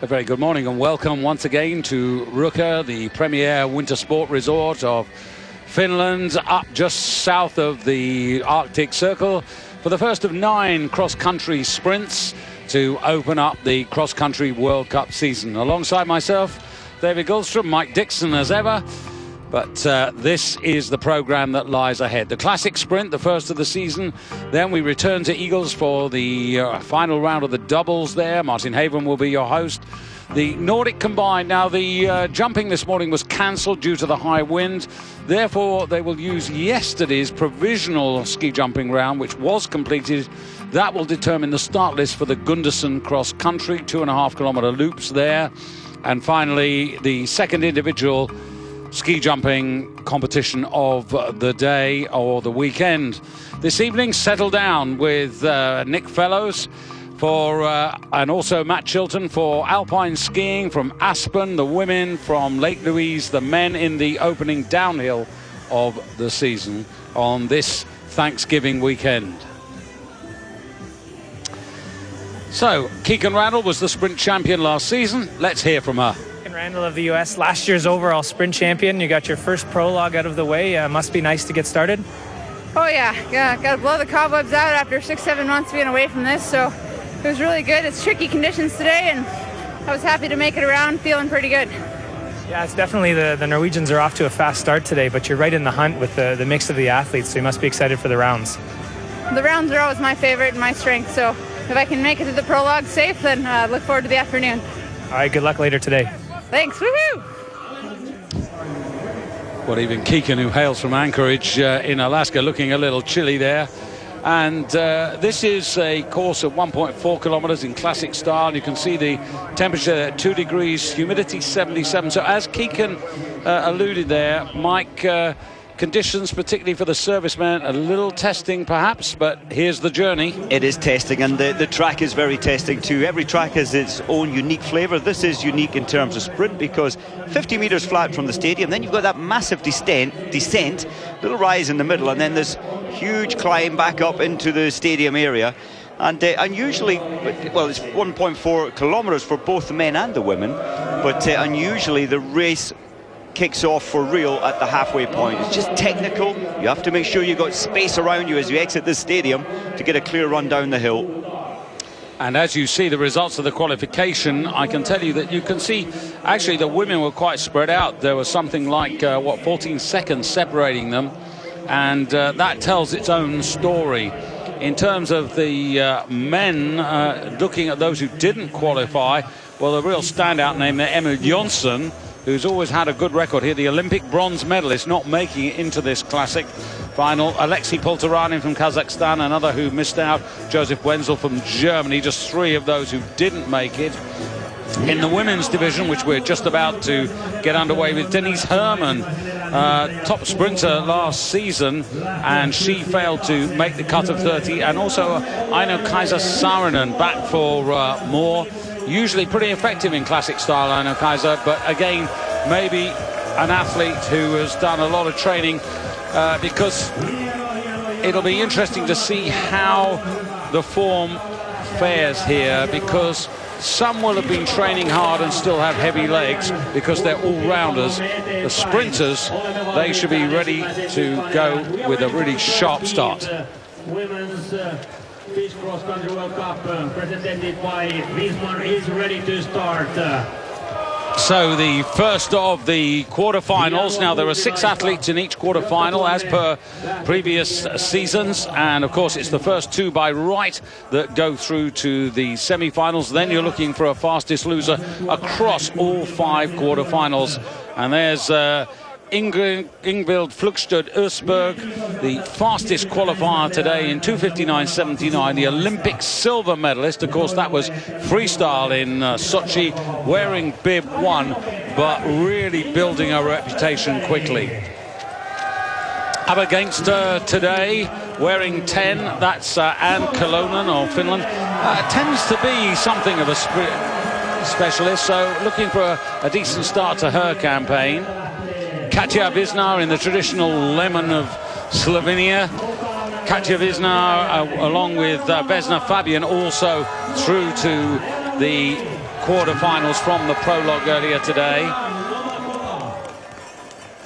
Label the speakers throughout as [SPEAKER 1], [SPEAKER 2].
[SPEAKER 1] A very good morning and welcome once again to Ruka, the premier winter sport resort of Finland, up just south of the Arctic Circle, for the first of 9 cross-country sprints to open up the cross-country World Cup season. Alongside myself, David Goldstrom, Mike Dixon as ever. But this is the programme that lies ahead. The classic sprint, the first of the season. Then we return to Eagles for the final round of the doubles there. Martin Haven will be your host. The Nordic combined. Now, the jumping this morning was cancelled due to the high wind. Therefore, they will use yesterday's provisional ski jumping round, which was completed. That will determine the start list for the Gundersen cross country, 2.5 kilometre loops there. And finally, the second individual ski jumping competition of the day or the weekend. This evening, settle down with Nick Fellows for and also Matt Chilton for alpine skiing from Aspen, the women from Lake Louise, the men in the opening downhill of the season on this Thanksgiving weekend. So, Keegan Randall was the sprint champion last season. Let's hear from her.
[SPEAKER 2] Randall of the U.S., last year's overall sprint champion. You got your first prologue out of the way. Must be nice to get started.
[SPEAKER 3] Oh yeah, got to blow the cobwebs out after 6-7 months being away from this, so it was really good. It's tricky conditions today, and I was happy to make it around, feeling pretty good.
[SPEAKER 2] Yeah, it's definitely the Norwegians are off to a fast start today, but you're right in the hunt with the mix of the athletes, so you must be excited for the rounds.
[SPEAKER 3] The rounds are always my favorite and my strength, so if I can make it to the prologue safe, then look forward to the afternoon.
[SPEAKER 2] All right, good luck later today.
[SPEAKER 3] Thanks, woohoo!
[SPEAKER 1] Well, even Keegan, who hails from Anchorage in Alaska, looking a little chilly there. And this is a course of 1.4 kilometers in classic style. You can see the temperature at 2 degrees, humidity 77. So as Keegan alluded there, Mike, conditions, particularly for the servicemen, a little testing perhaps, but here's the journey.
[SPEAKER 4] It is testing, and the track is very testing too. Every track has its own unique flavour. This is unique in terms of sprint because 50 metres flat from the stadium, then you've got that massive descent, little rise in the middle, and then this huge climb back up into the stadium area. And unusually, well, it's 1.4 kilometres for both the men and the women, but unusually the race kicks off for real at the halfway point. It's just technical. You have to make sure you've got space around you as you exit the stadium to get a clear run down the hill.
[SPEAKER 1] And as you see the results of the qualification, I can tell you that you can see actually the women were quite spread out. There was something like 14 seconds separating them, and that tells its own story. In terms of the men, looking at those who didn't qualify, well, the real standout name there, Emil Jonsson, who's always had a good record here, the Olympic bronze medalist, not making it into this classic final. Alexei Poltaranin from Kazakhstan, another who missed out. Joseph Wenzel from Germany, just 3 of those who didn't make it. In the women's division, which we're just about to get underway with, Denise Herrmann, top sprinter last season, and she failed to make the cut of 30. And also Aino Kaiser Saarinen back for more. Usually pretty effective in classic style, Aino Kaiser, but again, maybe an athlete who has done a lot of training, because it'll be interesting to see how the form fares here, because some will have been training hard and still have heavy legs because they're all-rounders. The sprinters, they should be ready to go with a really sharp start.
[SPEAKER 5] Women's Fish Cross Country World Cup presented by Wismar is ready to start.
[SPEAKER 1] So the first of the quarterfinals. Now there are 6 athletes in each quarterfinal as per previous seasons, and of course it's the first 2 by right that go through to the semi-finals. Then you're looking for a fastest loser across all 5 quarterfinals, and there's Ingvild Flugstad Østberg, the fastest qualifier today in 2:59.79, the Olympic silver medalist. Of course, that was freestyle in Sochi, wearing bib 1, but really building a reputation quickly. Up against today, wearing 10, that's Anne Kalonen of Finland. Tends to be something of a specialist, so looking for a decent start to her campaign. Katja Visnar in the traditional lemon of Slovenia. Katja Visnar, along with Vesna Fabian, also through to the quarterfinals from the prologue earlier today.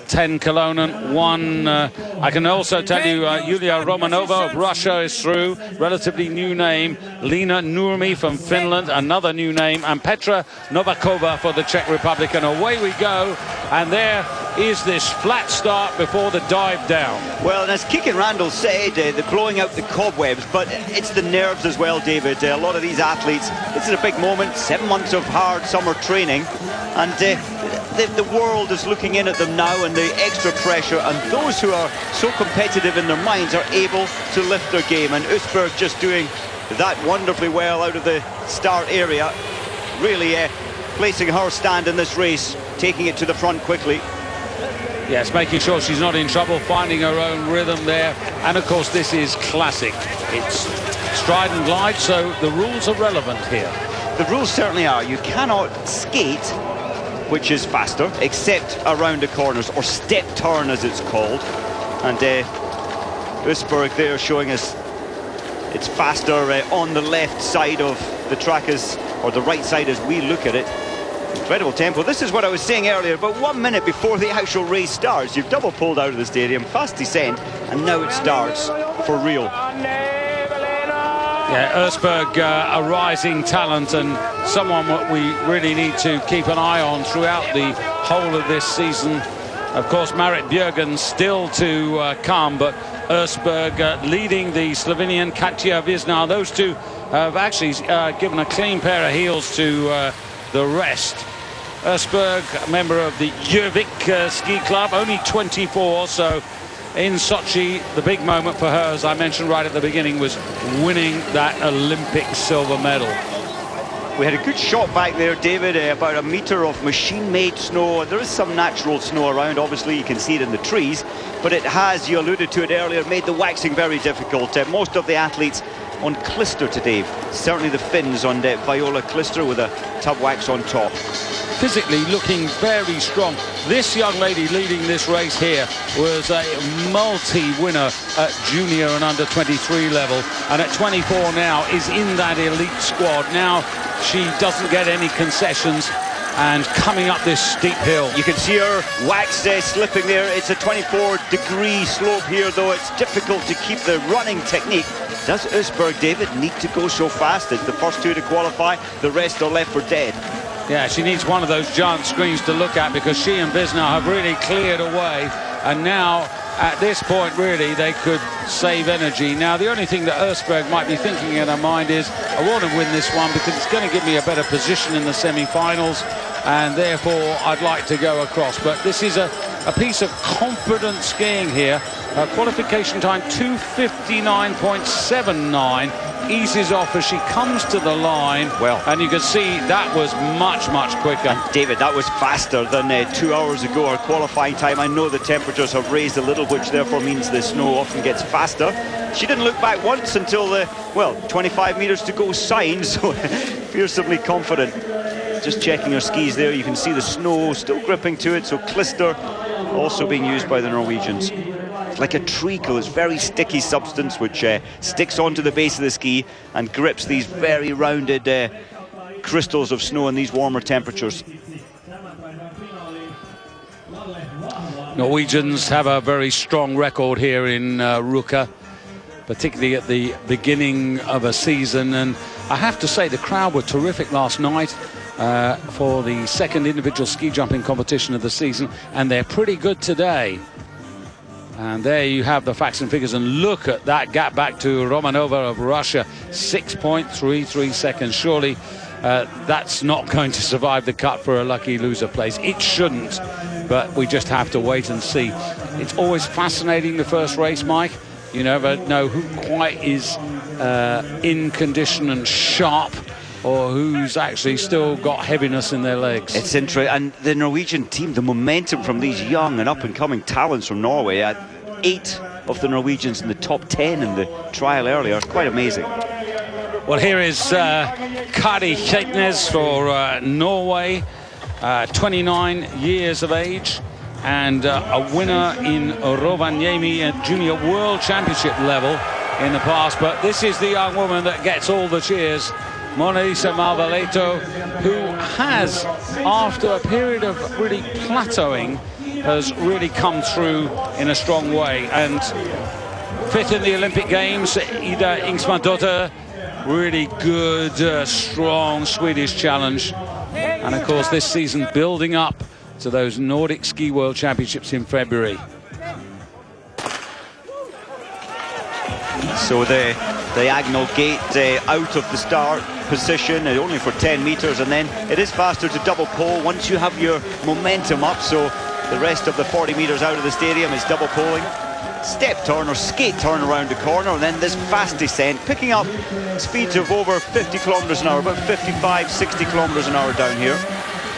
[SPEAKER 1] 10 Kolonen, 1. I can also tell you Yulia Romanova of Russia is through, relatively new name. Lena Nurmi from Finland, another new name, and Petra Novakova for the Czech Republic. And away we go, and there is this flat start before the dive down.
[SPEAKER 4] Well, and as Keegan Randall said, they're blowing out the cobwebs, but it's the nerves as well, David. A lot of these athletes, this is a big moment, 7 months of hard summer training, and the world is looking in at them now, and the extra pressure, and those who are so competitive in their minds are able to lift their game, and Østberg just doing that wonderfully well out of the start area, really placing her stand in this race, taking it to the front quickly.
[SPEAKER 1] Yes, making sure she's not in trouble, finding her own rhythm there, and of course this is classic. It's stride and glide, so the rules are relevant here.
[SPEAKER 4] The rules certainly are. You cannot skate, which is faster, except around the corners, or step turn as it's called. And Østberg there showing us it's faster on the left side of the track, or the right side as we look at it. Incredible tempo. This is what I was saying earlier, about 1 minute before the actual race starts. You've double pulled out of the stadium, fast descent, and now it starts for real.
[SPEAKER 1] Yeah, Østberg, a rising talent, and someone that we really need to keep an eye on throughout the whole of this season. Of course, Marit Bjørgen still to come, but Østberg leading the Slovenian Katja Visnar. Those two have actually given a clean pair of heels to the rest. Østberg, a member of the Gjøvik ski club, only 24, so in Sochi, the big moment for her, as I mentioned right at the beginning, was winning that Olympic silver medal.
[SPEAKER 4] We had a good shot back there, David, about a metre of machine-made snow. There is some natural snow around, obviously you can see it in the trees, but it has, you alluded to it earlier, made the waxing very difficult. Most of the athletes on Klister today, certainly the Finns on Viola Klister with a tub wax on top.
[SPEAKER 1] Physically looking very strong. This young lady leading this race here was a multi-winner at junior and under 23 level, and at 24 now is in that elite squad. Now she doesn't get any concessions, and coming up this steep hill.
[SPEAKER 4] You can see her wax slipping there. It's a 24-degree slope here, though it's difficult to keep the running technique. Does Østberg, David, need to go so fast? It's the first two to qualify, the rest are left for dead.
[SPEAKER 1] Yeah, she needs one of those giant screens to look at, because she and Visnar have really cleared away, and now at this point really they could save energy. Now the only thing that Østberg might be thinking in her mind is, I want to win this one because it's going to give me a better position in the semi-finals, and therefore I'd like to go across. But this is a piece of confident skiing here. Qualification time 2:59.79, eases off as she comes to the line.
[SPEAKER 4] Well,
[SPEAKER 1] and you can see that was much quicker.
[SPEAKER 4] And David, that was faster than 2 hours ago, our qualifying time. I know the temperatures have raised a little, which therefore means the snow often gets faster. She didn't look back once until the 25 meters to go sign, so fearsomely confident. Just checking her skis there, you can see the snow still gripping to it, so Klister also being used by the Norwegians. It's like a treacle, it's very sticky substance which sticks onto the base of the ski and grips these very rounded crystals of snow in these warmer temperatures.
[SPEAKER 1] Norwegians have a very strong record here in Ruka, particularly at the beginning of a season, and I have to say the crowd were terrific last night for the second individual ski jumping competition of the season, and they're pretty good today. And there you have the facts and figures, and look at that gap back to Romanova of Russia, 6.33 seconds. Surely that's not going to survive the cut for a lucky loser place. It shouldn't, but we just have to wait and see. It's always fascinating, the first race, Mike. You never know who quite is in condition and sharp, or who's actually still got heaviness in their legs.
[SPEAKER 4] It's interesting, and the Norwegian team, the momentum from these young and up-and-coming talents from Norway, 8 of the Norwegians in the top 10 in the trial earlier, quite amazing.
[SPEAKER 1] Well, here is Kari Kjeitnes for Norway, 29 years of age, and a winner in Rovaniemi at Junior World Championship level in the past. But this is the young woman that gets all the cheers Mona Lisa Malvaleto, who has, after a period of really plateauing, has really come through in a strong way. And 5th in the Olympic Games, Ida Ingsmadotter, really good, strong Swedish challenge. And of course this season building up to those Nordic Ski World Championships in February.
[SPEAKER 4] So the diagonal gate out of the start position, only for 10 meters, and then it is faster to double pole once you have your momentum up. So the rest of the 40 meters out of the stadium is double poling. Step turn or skate turn around the corner, and then this fast descent, picking up speeds of over 50 kilometers an hour, about 55, 60 kilometers an hour down here.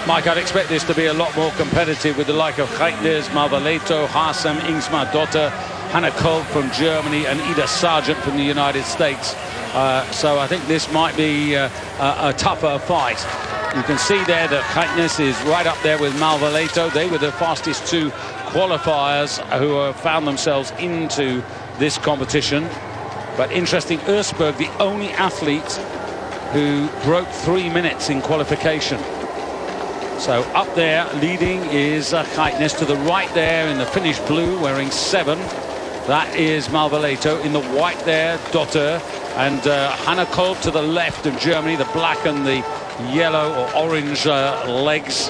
[SPEAKER 1] Mike, I'd expect this to be a lot more competitive with the like of Geithnes, Malvaleto, Harsem, Ingsmadotter, Hannah Kolb from Germany, and Ida Sargent from the United States. So I think this might be a tougher fight. You can see there that Geithnes is right up there with Malvaleto. They were the fastest two qualifiers who have found themselves into this competition. But interesting, Østberg, the only athlete who broke 3 minutes in qualification. So up there leading is Geithnes. To the right there in the Finnish blue, wearing 7. That is Malvaleto. In the white there, Dotter. And Hannah Kolb to the left of Germany, the black and the yellow or orange legs.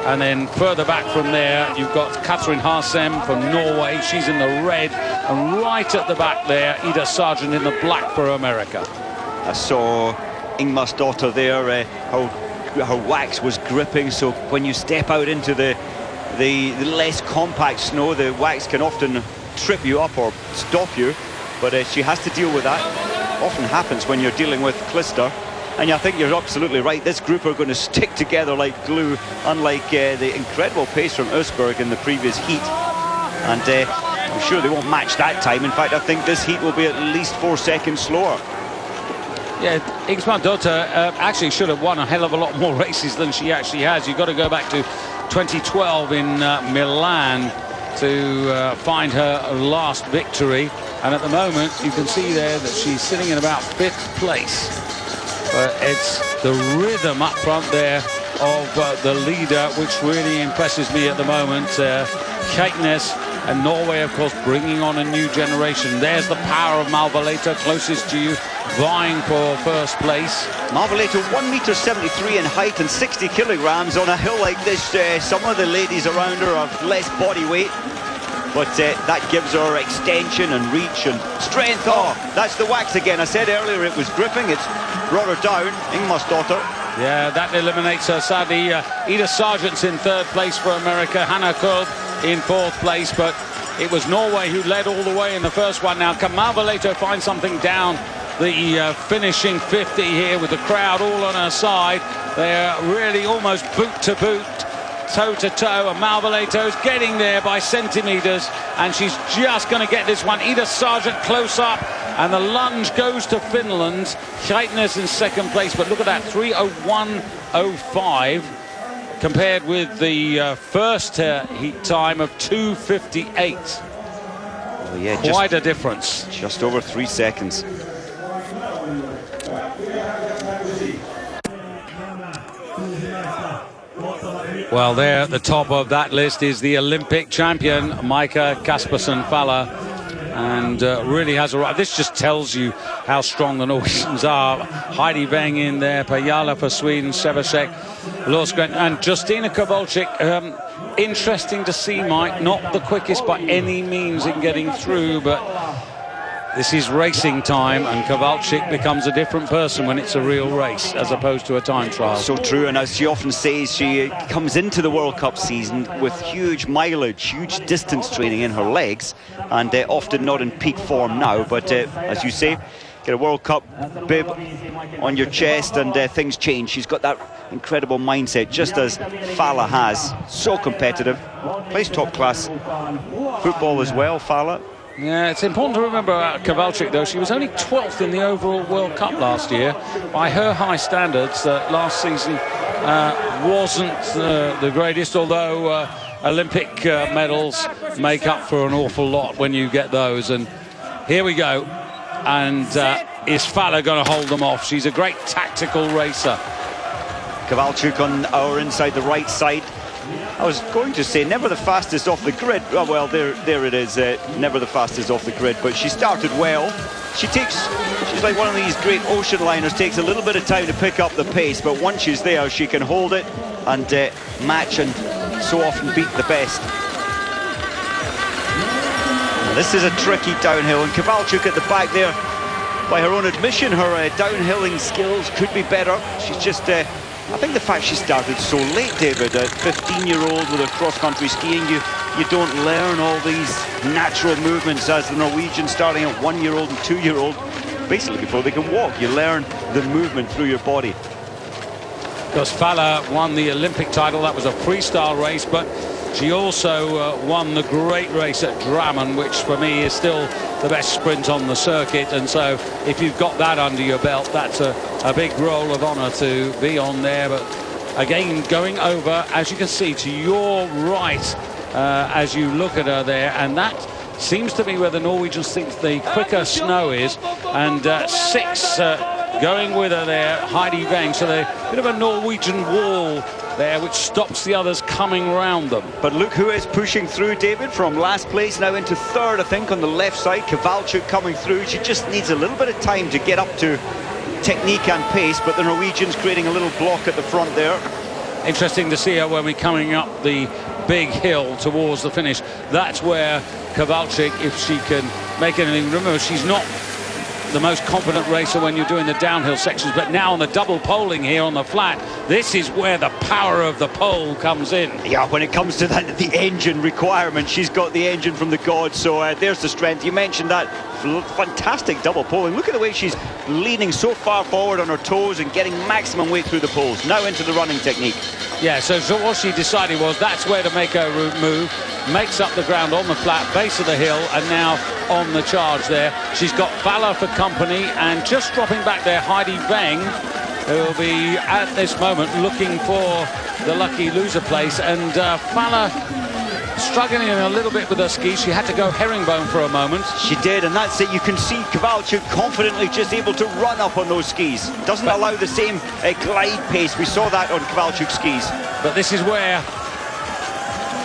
[SPEAKER 1] And then further back from there, you've got Katrin Harsem from Norway. She's in the red. And right at the back there, Ida Sargent in the black for America.
[SPEAKER 4] I saw Ingsmadotter there, how her wax was gripping. So when you step out into the less compact snow, the wax can often trip you up or stop you. But she has to deal with that. Often happens when you're dealing with Klister. And I think you're absolutely right. This group are going to stick together like glue, unlike the incredible pace from Østberg in the previous heat. And I'm sure they won't match that time. In fact, I think this heat will be at least 4 seconds slower.
[SPEAKER 1] Yeah, Ingsmadotter actually should have won a hell of a lot more races than she actually has. You've got to go back to 2012 in Milan to find her last victory. And at the moment, you can see there that she's sitting in about 5th place. But it's the rhythm up front there of the leader which really impresses me at the moment. Geithnes and Norway, of course, bringing on a new generation. There's the power of Malvaleto, closest to you, vying for first place.
[SPEAKER 4] Malvaleto 1.73 meters in height and 60 kilograms on a hill like this. Some of the ladies around her have less body weight, but that gives her extension and reach and strength. Oh, that's the wax again. I said earlier it was gripping. It's brought her down. Ingsmadotter.
[SPEAKER 1] Yeah, that eliminates her. Sadly, Ida Sargent's in 3rd place for America. Hannah Kolb in 4th place, but it was Norway who led all the way in the first one. Now, can Malvaleto find something down the finishing 50 here with the crowd all on her side? They're really almost boot to boot, toe to toe, and Malvaleto's getting there by centimeters, and she's just going to get this one. Ida Sargent close up, and the lunge goes to Finland. Geithnes in 2nd place, but look at that, 3:01.05 compared with the first heat time of 2:58.
[SPEAKER 4] Well, yeah,
[SPEAKER 1] quite a difference.
[SPEAKER 4] Just over 3 seconds.
[SPEAKER 1] Well, there at the top of that list is the Olympic champion, Micah Kaspersen-Faller, and really has a right. This just tells you how strong the Norwegians are. Heidi Weng in there, Pajala for Sweden, Sevasek, Lorskren, and Justina Kowalczyk. Interesting to see, Mike, not the quickest by any means in getting through, but this is racing time, and Kowalczyk becomes a different person when it's a real race as opposed to a time trial.
[SPEAKER 4] So true, and as she often says, she comes into the World Cup season with huge mileage, huge distance training in her legs, and often not in peak form now, but as you say, get a World Cup bib on your chest and things change. She's got that incredible mindset, just as Faller has. So competitive, plays top class football as well, Faller.
[SPEAKER 1] Yeah, it's important to remember about Kowalczyk, though. She was only 12th in the overall World Cup last year. By her high standards, last season wasn't the greatest, although Olympic medals make up for an awful lot when you get those. And here we go. And is Fala going to hold them off? She's a great tactical racer.
[SPEAKER 4] Kowalczyk on our inside, the right side. I was going to say never the fastest off the grid. Oh, well, there it is. Never the fastest off the grid. But she started well. She's like one of these great ocean liners. Takes a little bit of time to pick up the pace, but once she's there, she can hold it and match and so often beat the best. This is a tricky downhill, and Kowalczyk at the back there, by her own admission, her downhilling skills could be better. She's just, I think the fact she started so late, David, at 15-year-old with her cross-country skiing, you don't learn all these natural movements as the Norwegian starting at 1-year-old and 2-year-old, basically before they can walk. You learn the movement through your body.
[SPEAKER 1] Because Fala won the Olympic title, that was a freestyle race, but she also won the great race at Drammen, which for me is still the best sprint on the circuit. And so if you've got that under your belt, that's a big roll of honour to be on there. But again, going over, as you can see, to your right as you look at her there, and that seems to be where the Norwegians think the quicker snow is. And 6 going with her there, Heidi Weng. So they're a bit of a Norwegian wall there, which stops the others coming round them.
[SPEAKER 4] But look who is pushing through, David, from last place now into third, I think, on the left side. Kowalczyk coming through. She just needs a little bit of time to get up to technique and pace, but the Norwegians creating a little block at the front there.
[SPEAKER 1] Interesting to see her when we're coming up the big hill towards the finish. That's where Kowalczyk, if she can make anything, remember, she's not the most confident racer when you're doing the downhill sections, but now on the double poling here on the flat, this is where the power of the pole comes in.
[SPEAKER 4] Yeah, when it comes to that, the engine requirement, she's got the engine from the gods, so there's the strength. You mentioned that fantastic double poling. Look at the way she's leaning so far forward on her toes and getting maximum weight through the poles. Now into the running technique.
[SPEAKER 1] Yeah, so what she decided was that's where to make her move. Makes up the ground on the flat base of the hill, and now on the charge there. She's got Fala for company, and just dropping back there, Heidi Weng, who will be at this moment looking for the lucky loser place. And Fala struggling a little bit with her skis. She had to go herringbone for a moment.
[SPEAKER 4] She did, and that's it. You can see Kowalczyk confidently just able to run up on those skis. Doesn't allow the same glide pace. We saw that on Kowalczyk's skis.
[SPEAKER 1] But this is where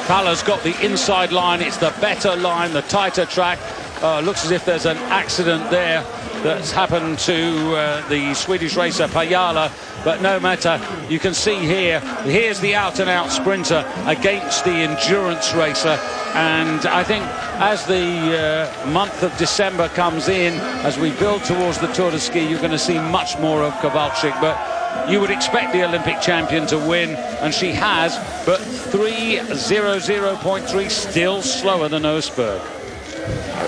[SPEAKER 1] Fala's got the inside line. It's the better line, the tighter track. Looks as if there's an accident there that's happened to the Swedish racer Pajala, but no matter. You can see here's the out-and-out sprinter against the endurance racer. And I think as the month of December comes in, as we build towards the Tour de Ski, you're going to see much more of Kowalczyk. But you would expect the Olympic champion to win, and she has, but 3:00.3, still slower than Østberg.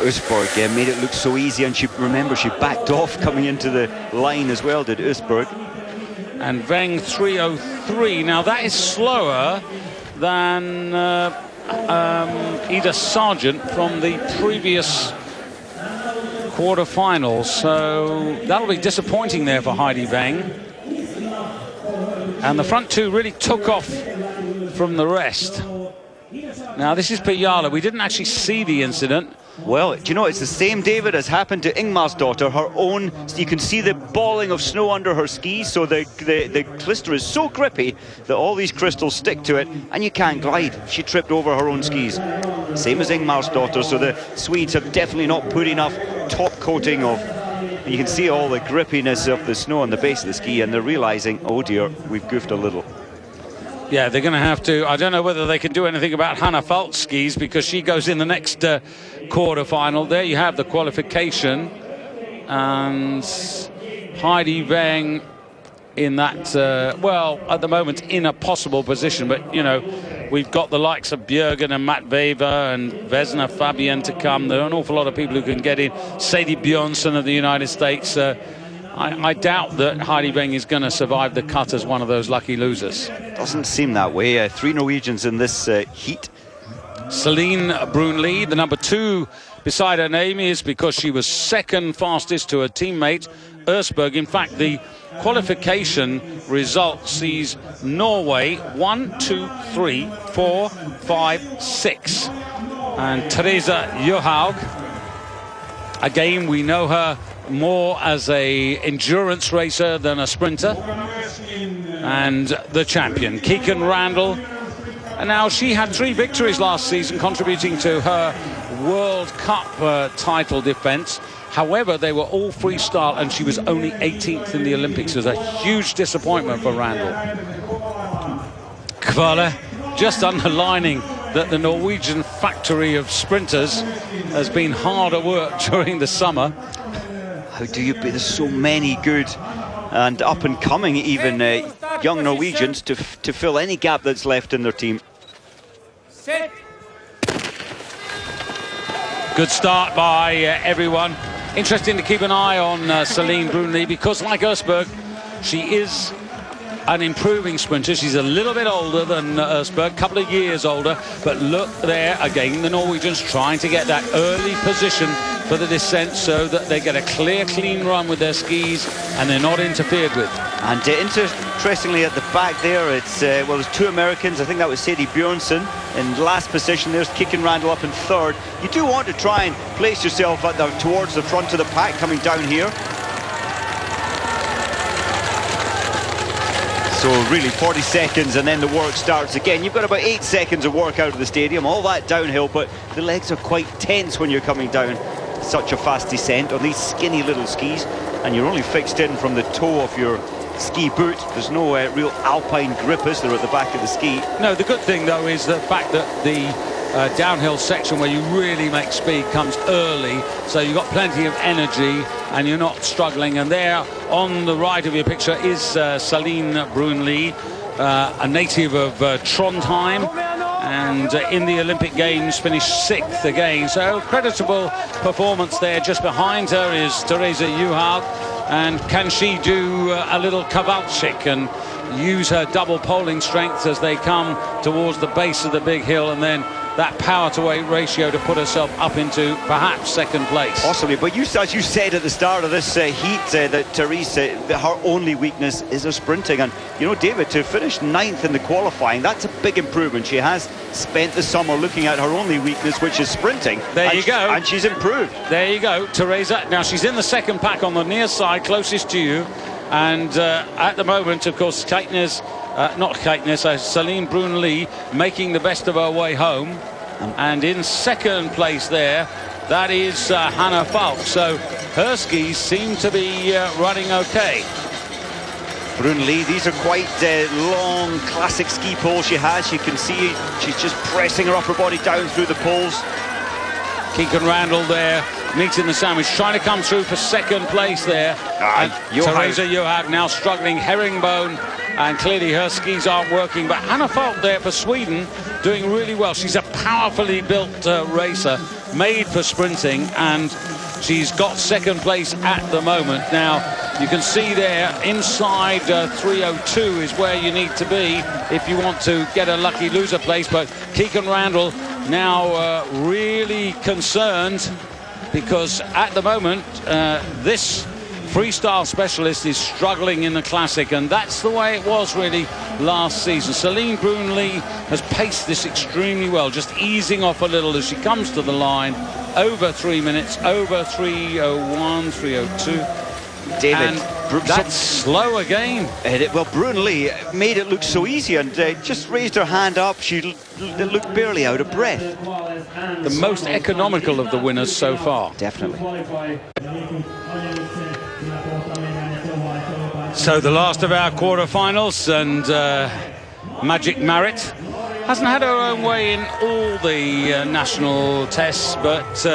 [SPEAKER 4] Østberg made it look so easy, and she backed off coming into the line as well, did Østberg.
[SPEAKER 1] And Weng 3:03. Now that is slower than Ida Sargent from the previous quarter-finals, so that'll be disappointing there for Heidi Weng. And the front two really took off from the rest. Now this is Pajala. We didn't actually see the incident.
[SPEAKER 4] Well, do you know, it's the same, David, as happened to Ingmarsdottir, her own. You can see the balling of snow under her skis, so the clister is so grippy that all these crystals stick to it, and you can't glide. She tripped over her own skis. Same as Ingmarsdottir, so the Swedes have definitely not put enough top coating of. You can see all the grippiness of the snow on the base of the ski, and they're realizing, oh dear, we've goofed a little.
[SPEAKER 1] Yeah, they're going to have to. I don't know whether they can do anything about Hannah Falk's skis, because she goes in the next quarter-final. There you have the qualification, and Heidi Weng in that, well, at the moment in a possible position. But, you know, we've got the likes of Bjørgen and Matt Weber and Vesna Fabian to come. There are an awful lot of people who can get in. Sadie Bjørnsen of the United States. I doubt that Heidi Weng is going to survive the cut as one of those lucky losers.
[SPEAKER 4] Doesn't seem that way. 3 Norwegians in this heat.
[SPEAKER 1] Celine Brunli, the number 2 beside her name, is because she was second fastest to her teammate Østberg. In fact, the qualification result sees Norway 1, 2, 3, 4, 5, 6. And Teresa Johaug, again, we know her more as a endurance racer than a sprinter. And the champion, Keegan Randall. And now she had 3 victories last season, contributing to her World Cup title defense. However, they were all freestyle, and she was only 18th in the Olympics. It was a huge disappointment for Randall. Kvale just underlining that the Norwegian factory of sprinters has been hard at work during the summer.
[SPEAKER 4] How do you? There's so many good and up and coming, even young Norwegians to fill any gap that's left in their team.
[SPEAKER 1] Good start by everyone. Interesting to keep an eye on Celine Brunelli, because like Østberg, she is an improving sprinter. She's a little bit older than Østberg, a couple of years older, but look there again, the Norwegians trying to get that early position for the descent so that they get a clear, clean run with their skis and they're not interfered with.
[SPEAKER 4] And interestingly, at the back there, it's well, there's 2 Americans. I think that was Sadie Bjornsson in last position. There's Keegan Randall up in 3rd. You do want to try and place yourself towards the front of the pack coming down here. So really 40 seconds and then the work starts again. You've got about 8 seconds of work out of the stadium, all that downhill, but the legs are quite tense when you're coming down such a fast descent on these skinny little skis, and you're only fixed in from the toe of your ski boot. There's no real alpine grip, is there, at the back of the ski?
[SPEAKER 1] No, the good thing though is the fact that the downhill section where you really make speed comes early, so you've got plenty of energy and you're not struggling. And there on the right of your picture is Celine Brunelli, a native of Trondheim, and in the Olympic Games finished 6th again, so creditable performance there. Just behind her is Therese Johaug, and can she do a little Kowalczyk and use her double poling strength as they come towards the base of the big hill, and then that power to weight ratio to put herself up into perhaps 2nd place.
[SPEAKER 4] Possibly, but as you said at the start of this heat, that Therese, her only weakness is her sprinting. And you know, David, to finish 9th in the qualifying, that's a big improvement. She has spent the summer looking at her only weakness, which is sprinting.
[SPEAKER 1] There you go.
[SPEAKER 4] And she's improved.
[SPEAKER 1] There you go, Teresa. Now she's in the 2nd pack on the near side, closest to you. And at the moment, of course, Celine Brunelli making the best of her way home. And in 2nd place there, that is Hannah Falk. So her skis seem to be running okay.
[SPEAKER 4] Brunelli, these are quite long, classic ski poles she has. You can see she's just pressing her upper body down through the poles.
[SPEAKER 1] Keegan Randall there, meeting the sandwich, trying to come through for 2nd place there. Therese Johaug now struggling, herringbone, and clearly her skis aren't working. But Hannah Falk there for Sweden doing really well. She's a powerfully built racer, made for sprinting, and she's got 2nd place at the moment. Now you can see there inside 3:02 is where you need to be if you want to get a lucky loser place. But Keegan Randall now really concerned, because at the moment this freestyle specialist is struggling in the classic, and that's the way it was really last season. Celine Brunelli has paced this extremely well, just easing off a little as she comes to the line. Over 3 minutes, over 3:01, 3:02.
[SPEAKER 4] David,
[SPEAKER 1] that's slow again.
[SPEAKER 4] Well, Brunelli made it look so easy, and just raised her hand up. She looked barely out of breath.
[SPEAKER 1] The most economical of the winners so far.
[SPEAKER 4] Definitely.
[SPEAKER 1] So the last of our quarterfinals, and Magic Marit hasn't had her own way in all the national tests, but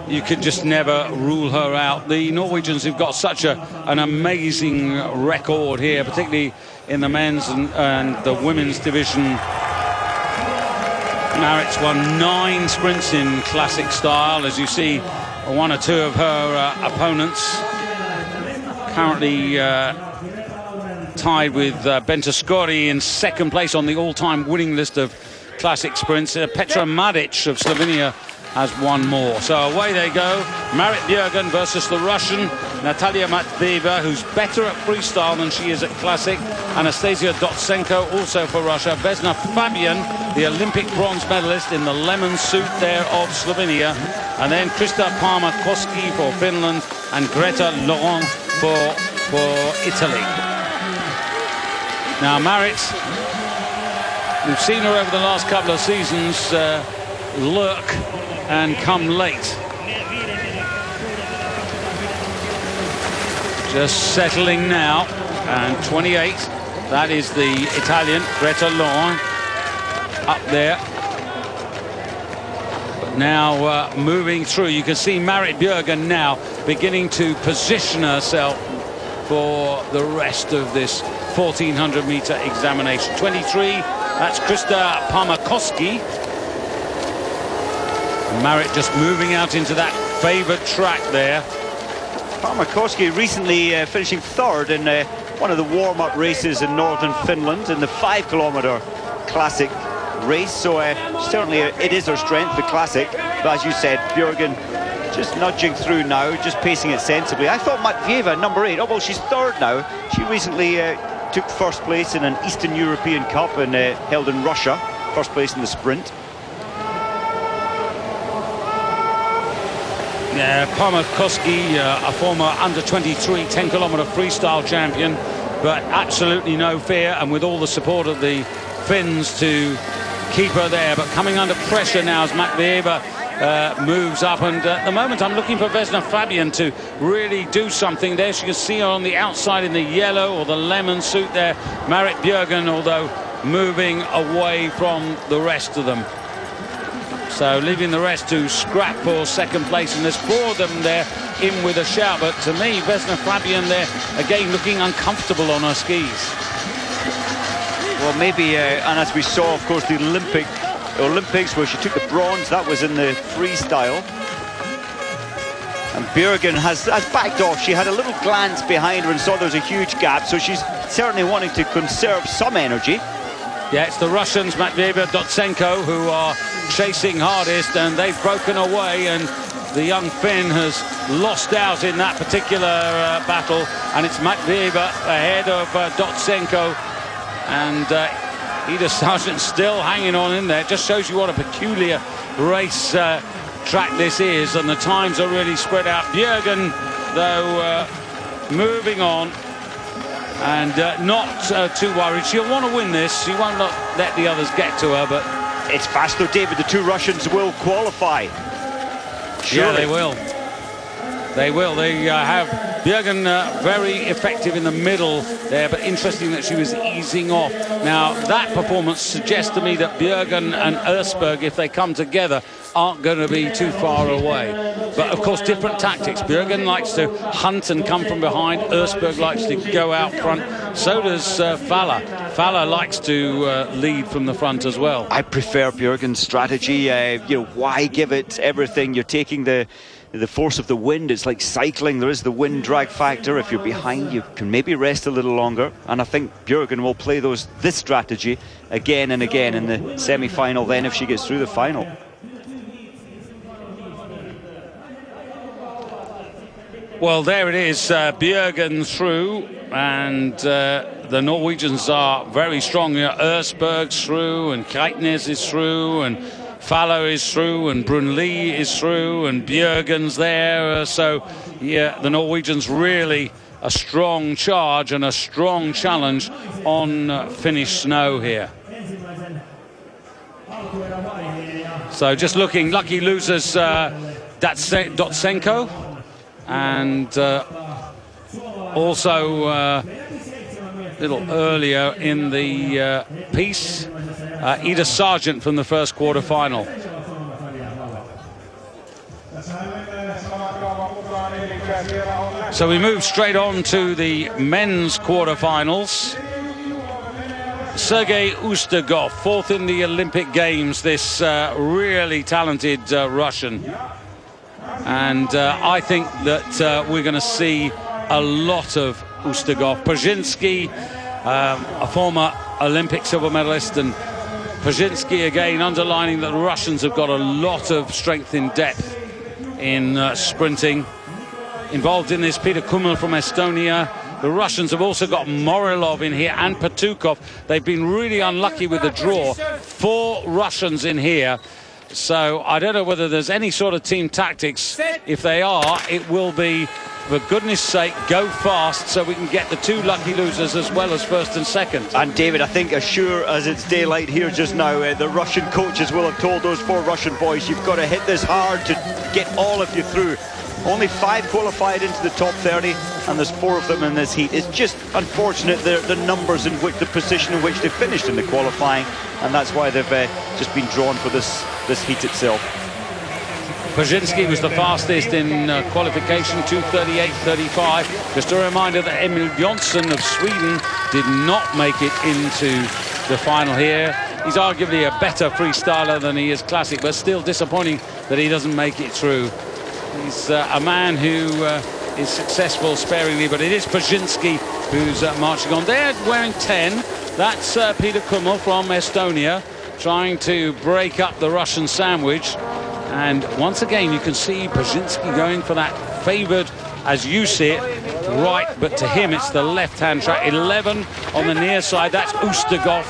[SPEAKER 1] you could just never rule her out. The Norwegians have got such an amazing record here, particularly in the men's and the women's division. Marit's won 9 sprints in classic style, as you see 1 or 2 of her opponents. Currently tied with Benta Skori in 2nd place on the all-time winning list of classic sprints. Petra Madic of Slovenia has one more. So away they go. Marit Bjørgen versus the Russian Natalia Matveeva, who's better at freestyle than she is at classic. Anastasia Dotsenko, also for Russia. Vesna Fabian, the Olympic bronze medalist in the lemon suit there of Slovenia. And then Krista Parmakoski for Finland and Greta Laurent for Italy. Now Marit, we've seen her over the last couple of seasons lurk and come late. Just settling now, and 28, that is the Italian Greta Laurent up there. But now moving through, you can see Marit Bjørgen now beginning to position herself for the rest of this 1400-meter examination. 23, that's Krista Parmakoski. Marit just moving out into that favoured track there.
[SPEAKER 4] Parmakoski recently finishing third in one of the warm-up races in northern Finland in the 5-kilometer classic race. So certainly it is her strength, the classic. But as you said, Bjørgen just nudging through now, just pacing it sensibly. I thought Matveeva, number 8, oh well, she's third now. She recently took first place in an Eastern European Cup held in Russia, first place in the sprint.
[SPEAKER 1] Yeah, Parmakoski, a former under-23 10-kilometer freestyle champion, but absolutely no fear, and with all the support of the Finns to keep her there. But coming under pressure now as Matveeva moves up, and at the moment I'm looking for Vesna Fabian to really do something there. She can see her on the outside in the yellow or the lemon suit there. Marit Bjørgen, although moving away from the rest of them. So leaving the rest to scrap for second place, and there's 4 of them there in with a shout. But to me, Vesna Fabian there again looking uncomfortable on her skis.
[SPEAKER 4] Well, maybe, and as we saw, of course, the Olympics where she took the bronze, that was in the freestyle. And Bjørgen has backed off. She had a little glance behind her and saw there was a huge gap, so she's certainly wanting to conserve some energy.
[SPEAKER 1] Yeah, it's the Russians, Matveeva, Dotsenko, who are chasing hardest, and they've broken away, and the young Finn has lost out in that particular battle, and it's Matveeva ahead of Dotsenko, and Ida Sargent still hanging on in there. It just shows you what a peculiar race track this is, and the times are really spread out. Bjørgen, though, moving on, and not too worried. She'll want to win this. She won't let the others get to her, but
[SPEAKER 4] it's fast though, David. The 2 Russians will qualify. Surely.
[SPEAKER 1] Yeah, they will. They will. They have Bjørgen very effective in the middle there, but interesting that she was easing off. Now, that performance suggests to me that Bjørgen and Østberg, if they come together, aren't going to be too far away. But, of course, different tactics. Bjørgen likes to hunt and come from behind. Østberg likes to go out front. So does Falla. Falla likes to lead from the front as well.
[SPEAKER 4] I prefer Bjørgen's strategy. You know, why give it everything? You're taking the force of the wind. It's like cycling. There is the wind drag factor. If you're behind, you can maybe rest a little longer. And I think Bjørgen will play this strategy again and again in the semi-final then if she gets through the final.
[SPEAKER 1] Well, there it is, Bjørgen through, and the Norwegians are very strong here. Østberg's through, and Keitnes is through, and Falla is through, and Brunli is through, and Bjørgen's there. So, yeah, the Norwegians really a strong charge and a strong challenge on Finnish snow here. So just looking, lucky losers, Dotsenko, and also a little earlier in the piece, Ida Sargent from the first quarter-final. So we move straight on to the men's quarter-finals. Sergei Ustugov, 4th in the Olympic Games, this really talented Russian. And I think that we're going to see a lot of Ustugov. Brzezinski, a former Olympic silver medalist, and Pajinski again underlining that the Russians have got a lot of strength in depth in sprinting. Involved in this, Peter Kumel from Estonia. The Russians have also got Morilov in here and Patukov. They've been really unlucky with the draw. 4 Russians in here. So I don't know whether there's any sort of team tactics. If they are, it will be, for goodness sake, go fast so we can get the 2 lucky losers as well as first and second.
[SPEAKER 4] And David, I think as sure as it's daylight here just now, the Russian coaches will have told those 4 Russian boys, you've got to hit this hard to get all of you through. Only 5 qualified into the top 30, and there's 4 of them in this heat. It's just unfortunate the numbers in which, the position in which they finished in the qualifying, and that's why they've just been drawn for this heat itself.
[SPEAKER 1] Pajinski was the fastest in qualification, 2:38.35. Just a reminder that Emil Jonsson of Sweden did not make it into the final here. He's arguably a better freestyler than he is classic, but still disappointing that he doesn't make it through. He's a man who is successful sparingly, but it is Pajinski who's marching on. They're wearing 10. That's Peter Kumel from Estonia, trying to break up the Russian sandwich. And once again, you can see Pajinski going for that favoured, as you see it, right, but to him it's the left-hand track. 11 on the near side. That's Ustigov,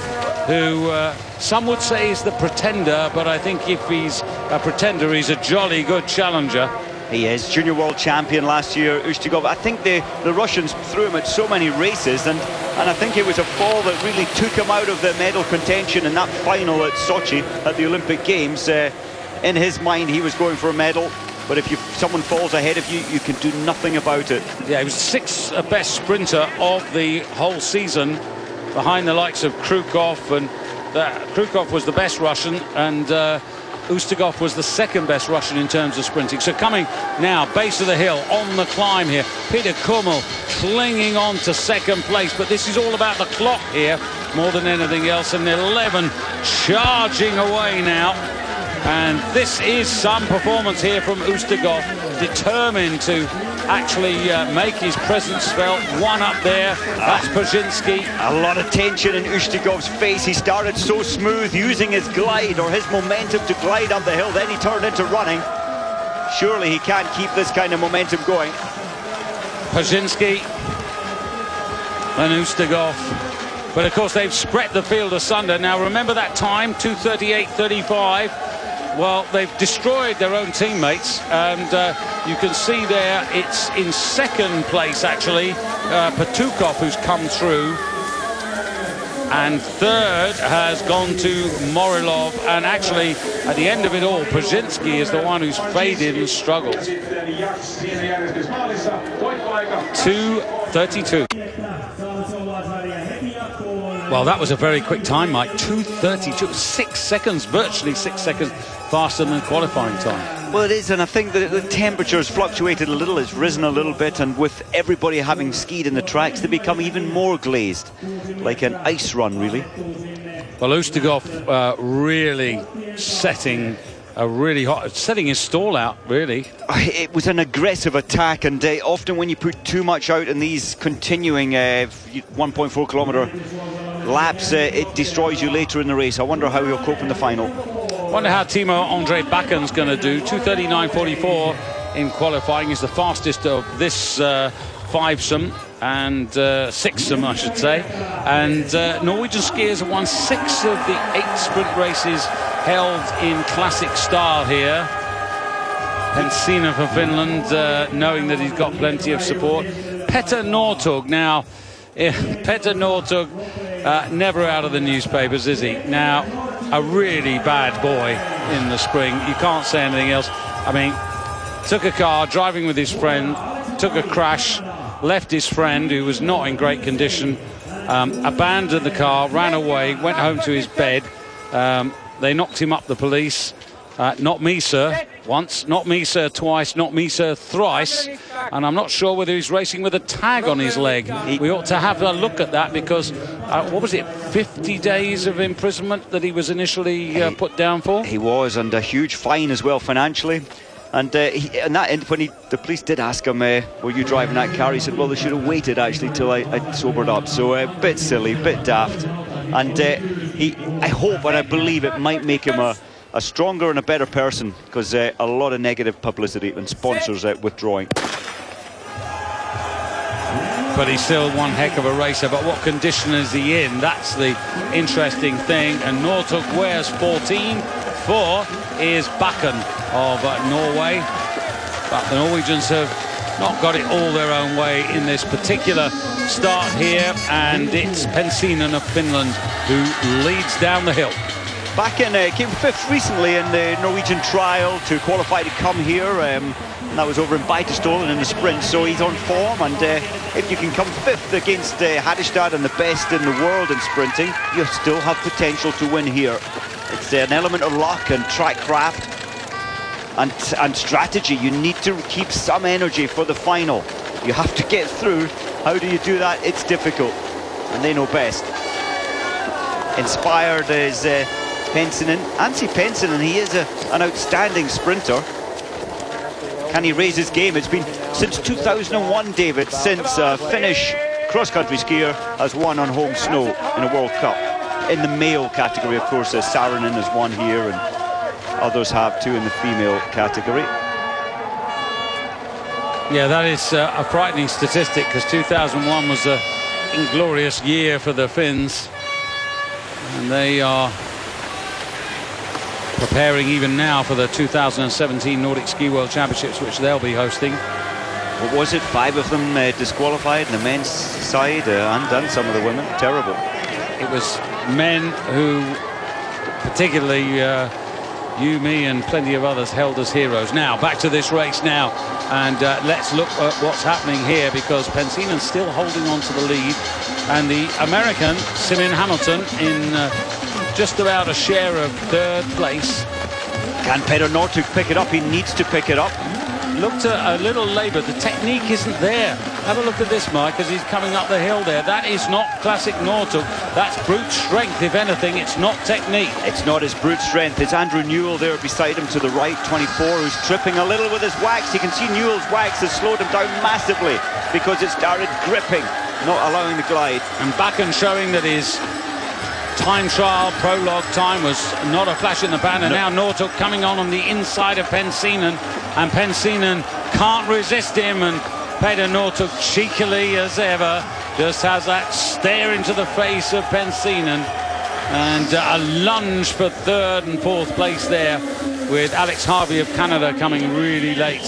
[SPEAKER 1] who some would say is the pretender, but I think if he's a pretender, he's a jolly good challenger.
[SPEAKER 4] He is junior world champion last year, Ustigov. I think the Russians threw him at so many races, and I think it was a fall that really took him out of the medal contention in that final at Sochi at the Olympic Games. In his mind, he was going for a medal, but if someone falls ahead of you, you can do nothing about it.
[SPEAKER 1] Yeah, he was 6th best sprinter of the whole season, behind the likes of Krukov, and Krukov was the best Russian, and Ustigov was the 2nd best Russian in terms of sprinting. So coming now, base of the hill, on the climb here, Peter Kumel clinging on to 2nd place, but this is all about the clock here more than anything else, and 11 charging away now. And this is some performance here from Ustigov, determined to actually make his presence felt. 1 up there, that's Pajinski.
[SPEAKER 4] A lot of tension in Ustigov's face. He started so smooth, using his glide or his momentum to glide up the hill, then he turned into running. Surely he can't keep this kind of momentum going.
[SPEAKER 1] Pajinski and Ustigov. But of course they've spread the field asunder. Now remember that time, 2:38.35. Well, they've destroyed their own teammates, and you can see there it's in 2nd place actually, Patukov, who's come through, and 3rd has gone to Morilov, and actually at the end of it all, Pajinski is the one who's faded and struggled. 2:32. Well, that was a very quick time, Mike. 2:32, 6 seconds, virtually 6 seconds faster than qualifying time.
[SPEAKER 4] Well, it is, and I think that the temperature's fluctuated a little, it's risen a little bit, and with everybody having skied in the tracks, they become even more glazed, like an ice run, really.
[SPEAKER 1] Well, Ustigov really setting his stall out, really.
[SPEAKER 4] It was an aggressive attack, and often when you put too much out in these continuing 1.4 kilometre laps, it destroys you later in the race. I wonder how he'll cope in the final.
[SPEAKER 1] Wonder how Timo Andre Bakan's going to do. 2:39.44 in qualifying. He's the fastest of this fivesome and sixsome, I should say. And Norwegian skiers have won 6 of the 8 sprint races held in classic style here. Pensina for Finland, knowing that he's got plenty of support. Petter Northug now. Petter Northug, never out of the newspapers, is he? Now, a really bad boy in the spring. You can't say anything else. I mean, took a car, driving with his friend, took a crash, left his friend, who was not in great condition, abandoned the car, ran away, went home to his bed. They knocked him up, the police. Not me, sir, once. Not me, sir, twice. Not me, sir, thrice. And I'm not sure whether he's racing with a tag on his leg. We ought to have a look at that, because, what was it, 50 days of imprisonment that he was initially put down for?
[SPEAKER 4] He was, and a huge fine as well financially. And when the police did ask him, were you driving that car? He said, well, they should have waited actually till I sobered up. So a bit silly, bit daft. And I hope and I believe it might make him a stronger and a better person, because a lot of negative publicity and sponsors withdrawing.
[SPEAKER 1] But he's still one heck of a racer. But what condition is he in? That's the interesting thing. And Northug wears 14. 4 is Bakken of Norway. But the Norwegians have not got it all their own way in this particular start here. And it's Pensinen of Finland who leads down the hill.
[SPEAKER 4] Bakken came 5th recently in the Norwegian trial to qualify to come here. And that was over in Beitostølen in the sprint, so he's on form. And if you can come 5th against Hadestad and the best in the world in sprinting, you still have potential to win here. It's an element of luck and track craft and strategy. You need to keep some energy for the final. You have to get through. How do you do that? It's difficult, and they know best. Inspired is Pensinen. Antti Pensinen, he is an outstanding sprinter. Can he raise his game? It's been since 2001, David, since a Finnish cross-country skier has won on home snow in a World Cup. In the male category, of course, Saarinen has won here, and others have too in the female category.
[SPEAKER 1] Yeah, that is a frightening statistic, because 2001 was an inglorious year for the Finns. And they are preparing even now for the 2017 Nordic Ski World Championships, which they'll be hosting.
[SPEAKER 4] What was it? 5 of them disqualified in the men's side, and some of the women. Terrible.
[SPEAKER 1] It was men who, particularly you, me, and plenty of others, held as heroes. Now, back to this race now, and let's look at what's happening here, because Pensinen's still holding on to the lead, and the American, Simeon Hamilton, in just about a share of 3rd place.
[SPEAKER 4] Can Petter Northug pick it up? He needs to pick it up.
[SPEAKER 1] Looked a little laboured. The technique isn't there. Have a look at this, Mike, as he's coming up the hill there. That is not classic Northug. That's brute strength, if anything. It's not technique.
[SPEAKER 4] It's not his brute strength. It's Andrew Newell there beside him to the right, 24, who's tripping a little with his wax. You can see Newell's wax has slowed him down massively because it started gripping, not allowing the glide.
[SPEAKER 1] And Bakken showing that his time trial prologue time was not a flash in the pan, and now Northug coming on the inside of Pensinen, and Pensinen can't resist him, and Petter Northug, cheekily as ever, just has that stare into the face of Pensinen, and a lunge for 3rd and 4th place there, with Alex Harvey of Canada coming really late.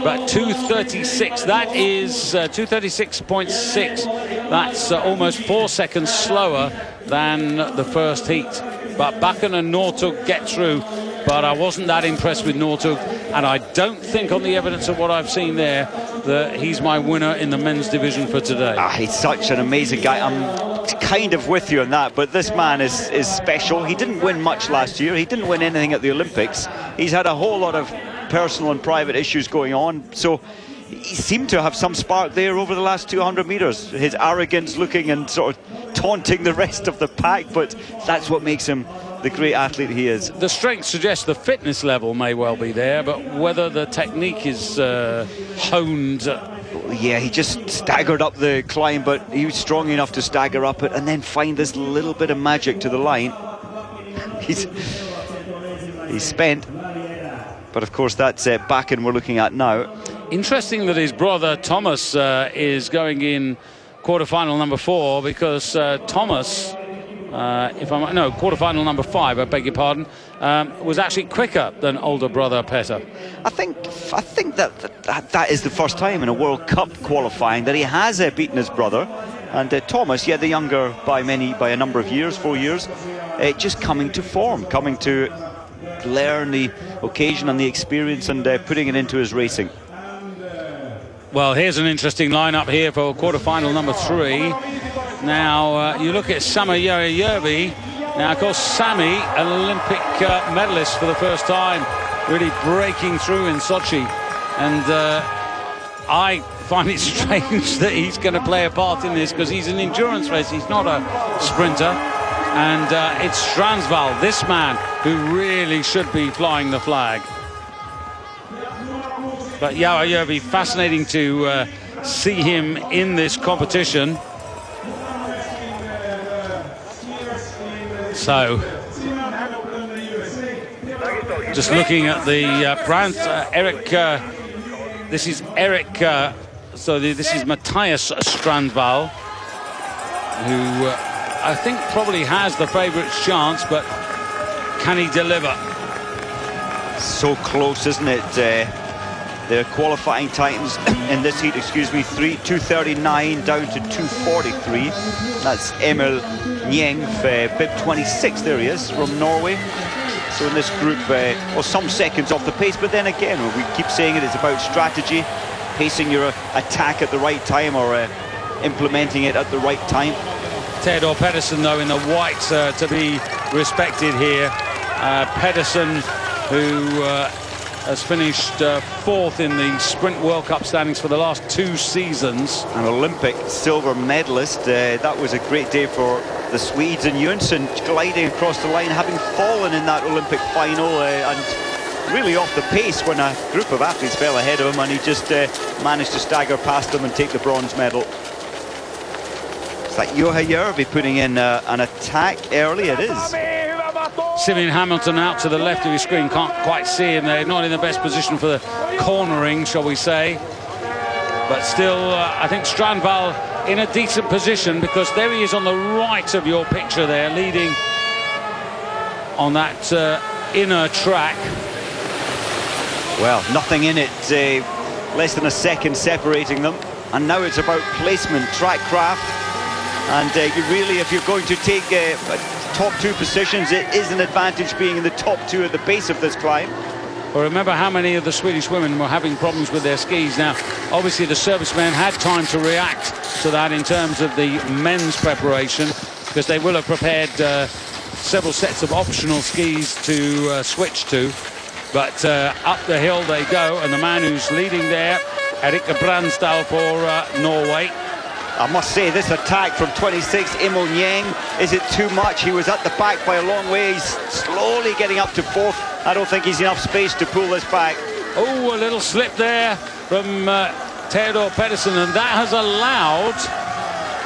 [SPEAKER 1] But 2:36, that is 2:36.6. That's almost 4 seconds slower than the first heat. But Bakken and Northug get through. But I wasn't that impressed with Northug, and I don't think, on the evidence of what I've seen there, that he's my winner in the men's division for today.
[SPEAKER 4] He's such an amazing guy. I'm kind of with you on that, but this man is special. He didn't win much last year. He didn't win anything at the Olympics. He's had a whole lot of personal and private issues going on, so he seemed to have some spark there over the last 200 meters. His arrogance looking and sort of taunting the rest of the pack, but that's what makes him the great athlete he is.
[SPEAKER 1] The strength suggests the fitness level may well be there, but whether the technique is honed.
[SPEAKER 4] Yeah, he just staggered up the climb, but he was strong enough to stagger up it and then find this little bit of magic to the line. He's spent. But of course, that's Bakken we're looking at now.
[SPEAKER 1] Interesting that his brother Thomas is going in quarterfinal number 4, because Thomas, quarterfinal number 5, I beg your pardon, was actually quicker than older brother Petter.
[SPEAKER 4] I think that is the first time in a World Cup qualifying that he has beaten his brother. And Thomas, the younger by a number of years, 4 years, just coming to form, coming to learn the occasion and the experience, and putting it into his racing.
[SPEAKER 1] Well, here's an interesting lineup here for quarterfinal number 3. Now you look at Sami Järvi. Now, of course, Sami, an Olympic medalist for the first time, really breaking through in Sochi, and I find it strange that he's going to play a part in this, because he's an endurance race. He's not a sprinter. And it's Stransvall, this man, who really should be flying the flag. But yeah, it'll be fascinating to see him in this competition. So, just looking at the brands, Eric. This is Eric. This is Matthias Strandvall, who I think probably has the favourite's chance, but can he deliver?
[SPEAKER 4] So close, isn't it? Their qualifying times in this heat, 2:39 down to 2:43. That's Emil Nyeng, bib 26. There he is from Norway. So in this group, some seconds off the pace, but then again, we keep saying it's about strategy, pacing your attack at the right time, or implementing it at the right time.
[SPEAKER 1] Theodor Pedersen, though, in the white to be respected here. Pedersen, who has finished fourth in the Sprint World Cup standings for the last 2 seasons.
[SPEAKER 4] An Olympic silver medalist. That was a great day for the Swedes, and Jönsson gliding across the line, having fallen in that Olympic final and really off the pace when a group of athletes fell ahead of him, and he just managed to stagger past them and take the bronze medal. It's like Juha Järvi putting in an attack early. It is.
[SPEAKER 1] Simeon Hamilton out to the left of your screen, can't quite see him there, not in the best position for the cornering, shall we say. But still, I think Strandvall in a decent position, because there he is on the right of your picture there, leading on that inner track.
[SPEAKER 4] Well, nothing in it, less than a second separating them, and now it's about placement, track craft, and you really, if you're going to take top 2 positions, it is an advantage being in the top 2 at the base of this climb.
[SPEAKER 1] Well, remember how many of the Swedish women were having problems with their skis. Now, obviously the servicemen had time to react to that in terms of the men's preparation, because they will have prepared several sets of optional skis to switch to. But up the hill they go, and the man who's leading there, Erik Bransdal for Norway.
[SPEAKER 4] I must say, this attack from 26, Emil Nyeng, is it too much? He was at the back by a long way. He's slowly getting up to 4th. I don't think he's enough space to pull this back.
[SPEAKER 1] Oh, a little slip there from Theodor Pedersen, and that has allowed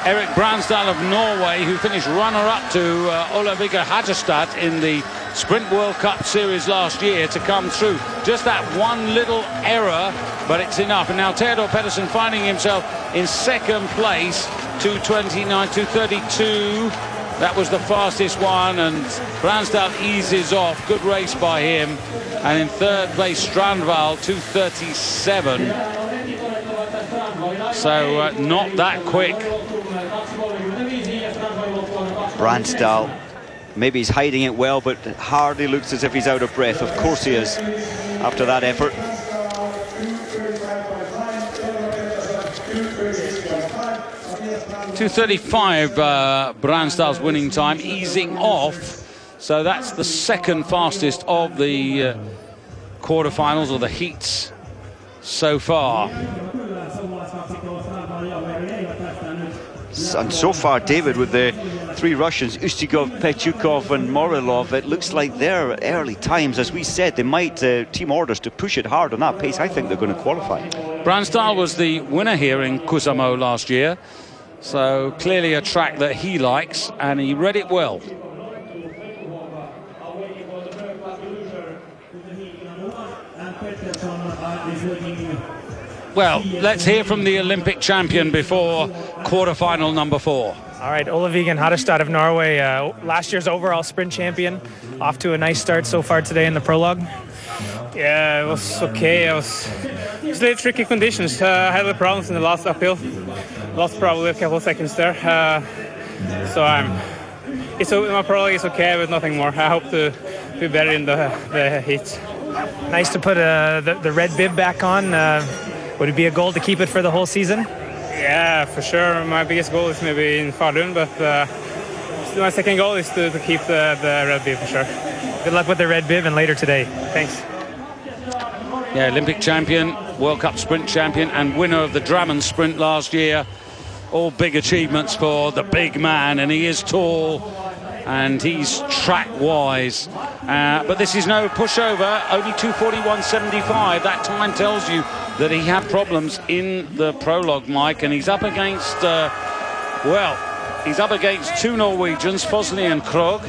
[SPEAKER 1] Erik Bransdal of Norway, who finished runner-up to Ola Vigga Hagestad in the Sprint World Cup Series last year, to come through. Just that one little error, but it's enough. And now Theodor Pedersen finding himself in 2nd place, 2:29, 2:32. That was the fastest one, and Bransdal eases off. Good race by him. And in 3rd place, Strandvall, 2:37. So not that quick.
[SPEAKER 4] Bransdal, maybe he's hiding it well, but hardly looks as if he's out of breath. Of course he is, after that effort.
[SPEAKER 1] .235 Bransdal's winning time, easing off. So that's the 2nd fastest of the quarterfinals, or the heats so far.
[SPEAKER 4] And so far, David, with the 3 Russians, Ustygov, Petyukov and Morilov, it looks like they're early times. As we said, they might team orders to push it hard on that pace. I think they're going to qualify.
[SPEAKER 1] Bransdal was the winner here in Kuusamo last year, so clearly a track that he likes, and he read it well. Well, let's hear from the Olympic champion before quarterfinal number 4.
[SPEAKER 2] All right, Ola Vigga Hagestad of Norway, last year's overall sprint champion, off to a nice start so far today in the prologue.
[SPEAKER 6] Yeah, it was okay. It was really tricky conditions. I had the problems in the last uphill. Lost probably a couple of seconds there. So my prologue is okay, but nothing more. I hope to be better in the heat.
[SPEAKER 2] Nice to put the red bib back on. Would it be a goal to keep it for the whole season?
[SPEAKER 6] Yeah, for sure. My biggest goal is maybe in Falun, but my second goal is to keep the red bib for sure.
[SPEAKER 2] Good luck with the red bib and later today.
[SPEAKER 6] Thanks.
[SPEAKER 1] Yeah, Olympic champion, World Cup sprint champion, and winner of the Drammen sprint last year. All big achievements for the big man, and he is tall. and he's track-wise. But this is no pushover, only 2:41.75. That time tells you that he had problems in the prologue, Mike, and he's up against, he's up against two Norwegians, Fosli and Krog,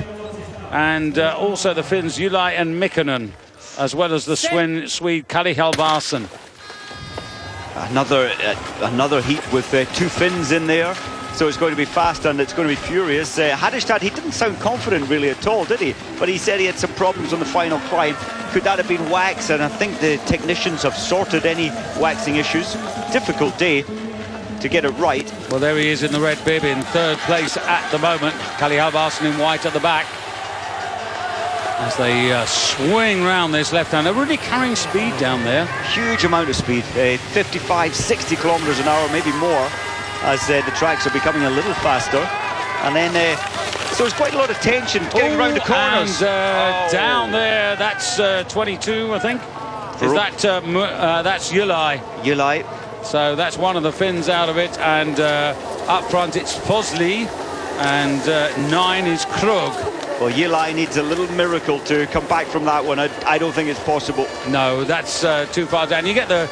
[SPEAKER 1] and also the Finns Ylä and Mikkonen, as well as the Swede Kali Halvarsen.
[SPEAKER 4] Another heat with two Finns in there. So it's going to be fast and it's going to be furious. Hadestad, he didn't sound confident really at all, did he? But he said he had some problems on the final climb. Could that have been wax? And I think the technicians have sorted any waxing issues. Difficult day to get it right.
[SPEAKER 1] Well, there he is in the red bib in third place at the moment. Kali Halvarsen in white at the back. As they swing round this left-hand. They're really carrying speed down there.
[SPEAKER 4] Huge amount of speed. 55, 60 kilometers an hour, maybe more, as the tracks are becoming a little faster. And then, so there's quite a lot of tension getting around the corners.
[SPEAKER 1] And down there, that's 22, I think. Is that, that's Ylä.
[SPEAKER 4] Ylä.
[SPEAKER 1] So that's one of the Finns out of it. And up front, it's Fosli. And 9 is Krug.
[SPEAKER 4] Well, Ylä needs a little miracle to come back from that one. I don't think it's possible.
[SPEAKER 1] No, that's too far down. You get the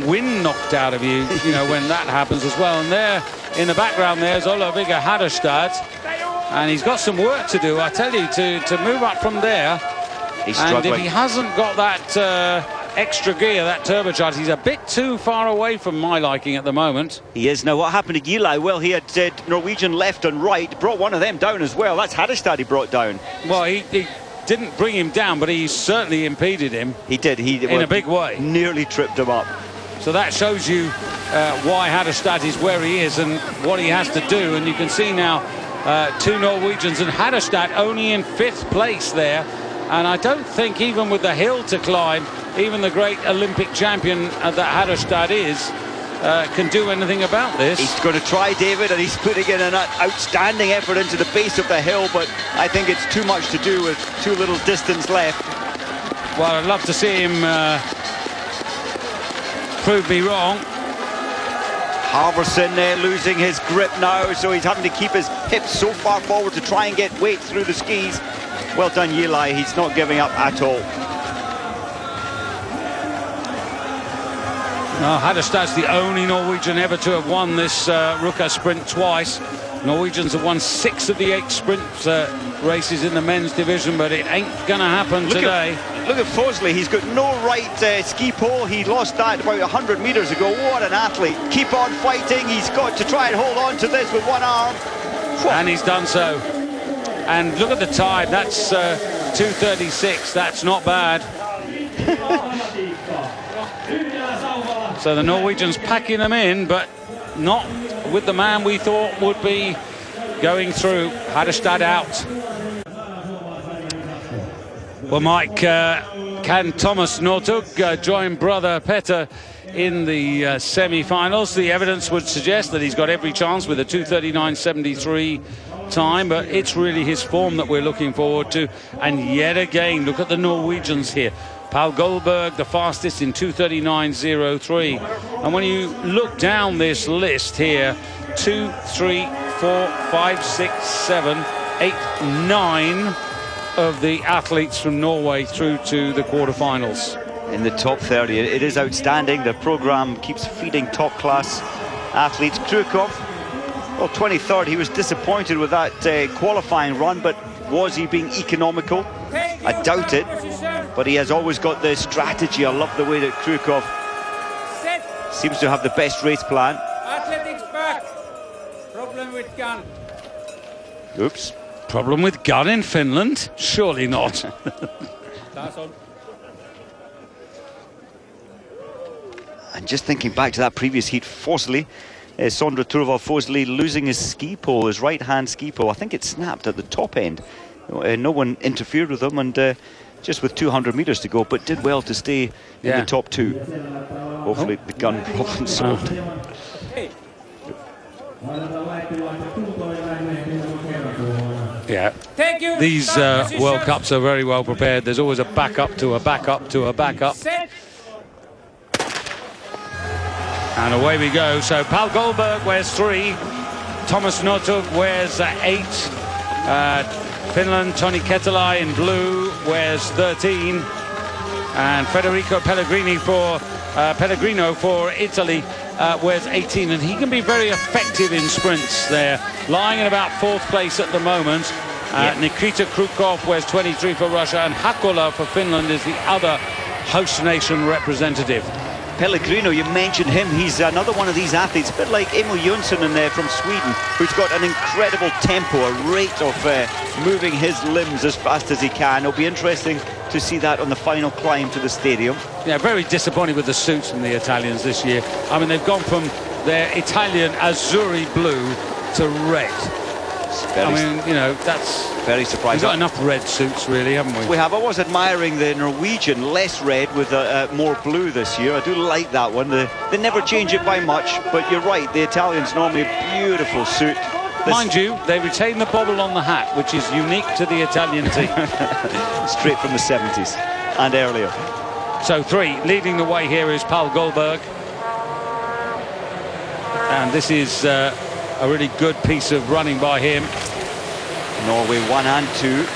[SPEAKER 1] wind knocked out of you, you know, when that happens as well. And there, in the background, there's Olaviga Hadestad, and he's got some work to do, I tell you, to move up from there.
[SPEAKER 4] He's struggling.
[SPEAKER 1] And if he hasn't got that extra gear, that turbocharge, he's a bit too far away from my liking at the moment.
[SPEAKER 4] He is. Now, what happened to Ylä? Well, he had Norwegian left and right, brought one of them down as well. That's Hadestad he brought down.
[SPEAKER 1] Well, he didn't bring him down, but he certainly impeded him.
[SPEAKER 4] He did.
[SPEAKER 1] In a big way.
[SPEAKER 4] Nearly tripped him up.
[SPEAKER 1] So that shows you why Hadestad is where he is and what he has to do. And you can see now two Norwegians and Hadestad only in 5th place there. And I don't think even with the hill to climb, even the great Olympic champion that Hadestad is, can do anything about this.
[SPEAKER 4] He's going to try, David, and he's putting in an outstanding effort into the base of the hill, but I think it's too much to do with too little distance left.
[SPEAKER 1] Well, I'd love to see him prove me wrong.
[SPEAKER 4] Halvorsen losing his grip now, so he's having to keep his hips so far forward to try and get weight through the skis. Well done, Ylä. He's not giving up at all.
[SPEAKER 1] No, Hadestad's the only Norwegian ever to have won this Ruka sprint twice. Norwegians have won 6 of the 8 sprint races in the men's division, but it ain't gonna happen today.
[SPEAKER 4] Look at Fosli. He's got no right ski pole. He lost that about 100 meters ago. What an athlete. Keep on fighting. He's got to try and hold on to this with one arm.
[SPEAKER 1] And he's done so. And look at the time. That's 2:36. That's not bad. So the Norwegians packing them in, but not with the man we thought would be going through. Hadestad out. Well, Mike, can Thomas Northug join brother Petter in the semi-finals? The evidence would suggest that he's got every chance with a 2:39.73 time, but it's really his form that we're looking forward to. And yet again, look at the Norwegians here. Paul Goldberg, the fastest in 2:39.03. And when you look down this list here, 2, 3, 4, 5, 6, 7, 8, 9 of the athletes from Norway through to the quarterfinals.
[SPEAKER 4] In the top 30, it is outstanding. The program keeps feeding top-class athletes. Krukov, well, 23rd, he was disappointed with that qualifying run, but was he being economical? I doubt it, but he has always got the strategy. I love the way that Krukov seems to have the best race plan.
[SPEAKER 7] Athletics back. Problem with gun.
[SPEAKER 4] Oops.
[SPEAKER 1] Problem with gun in Finland? Surely not.
[SPEAKER 4] And just thinking back to that previous heat, Fosli, Sondre Turval Fosli losing his ski pole, his right-hand ski pole. I think it snapped at the top end. No one interfered with him, and just with 200 meters to go, but did well to stay in the top 2. Hopefully the gun problem solved.
[SPEAKER 1] Yeah, these World Cups are very well prepared. There's always a backup to a backup to a backup. And away we go. So Paul Goldberg wears 3, Thomas Northug wears 8, Finland, Toni Ketelä in blue wears 13, and Federico Pellegrino for Italy wears 18, and he can be very effective in sprints there, lying in about 4th place at the moment. Nikita Krukov wears 23 for Russia, and Hakola for Finland is the other host nation representative.
[SPEAKER 4] Pellegrino, you mentioned him, he's another one of these athletes, a bit like Emil Jönsson from Sweden, who's got an incredible tempo, a rate of moving his limbs as fast as he can. It'll be interesting to see that on the final climb to the stadium.
[SPEAKER 1] Yeah, very disappointed with the suits from the Italians this year. I mean, they've gone from their Italian Azzurri blue to red. I mean, you know, that's
[SPEAKER 4] very surprising.
[SPEAKER 1] We've got enough red suits, really, haven't we?
[SPEAKER 4] We have. I was admiring the Norwegian, less red with more blue this year. I do like that one. They never change it by much, but you're right, the Italians normally a beautiful suit.
[SPEAKER 1] Mind you, they retain the bobble on the hat, which is unique to the Italian team.
[SPEAKER 4] Straight from the 70s and earlier.
[SPEAKER 1] So 3, leading the way here is Paul Goldberg. And this is a really good piece of running by him.
[SPEAKER 4] Norway 1 and 2.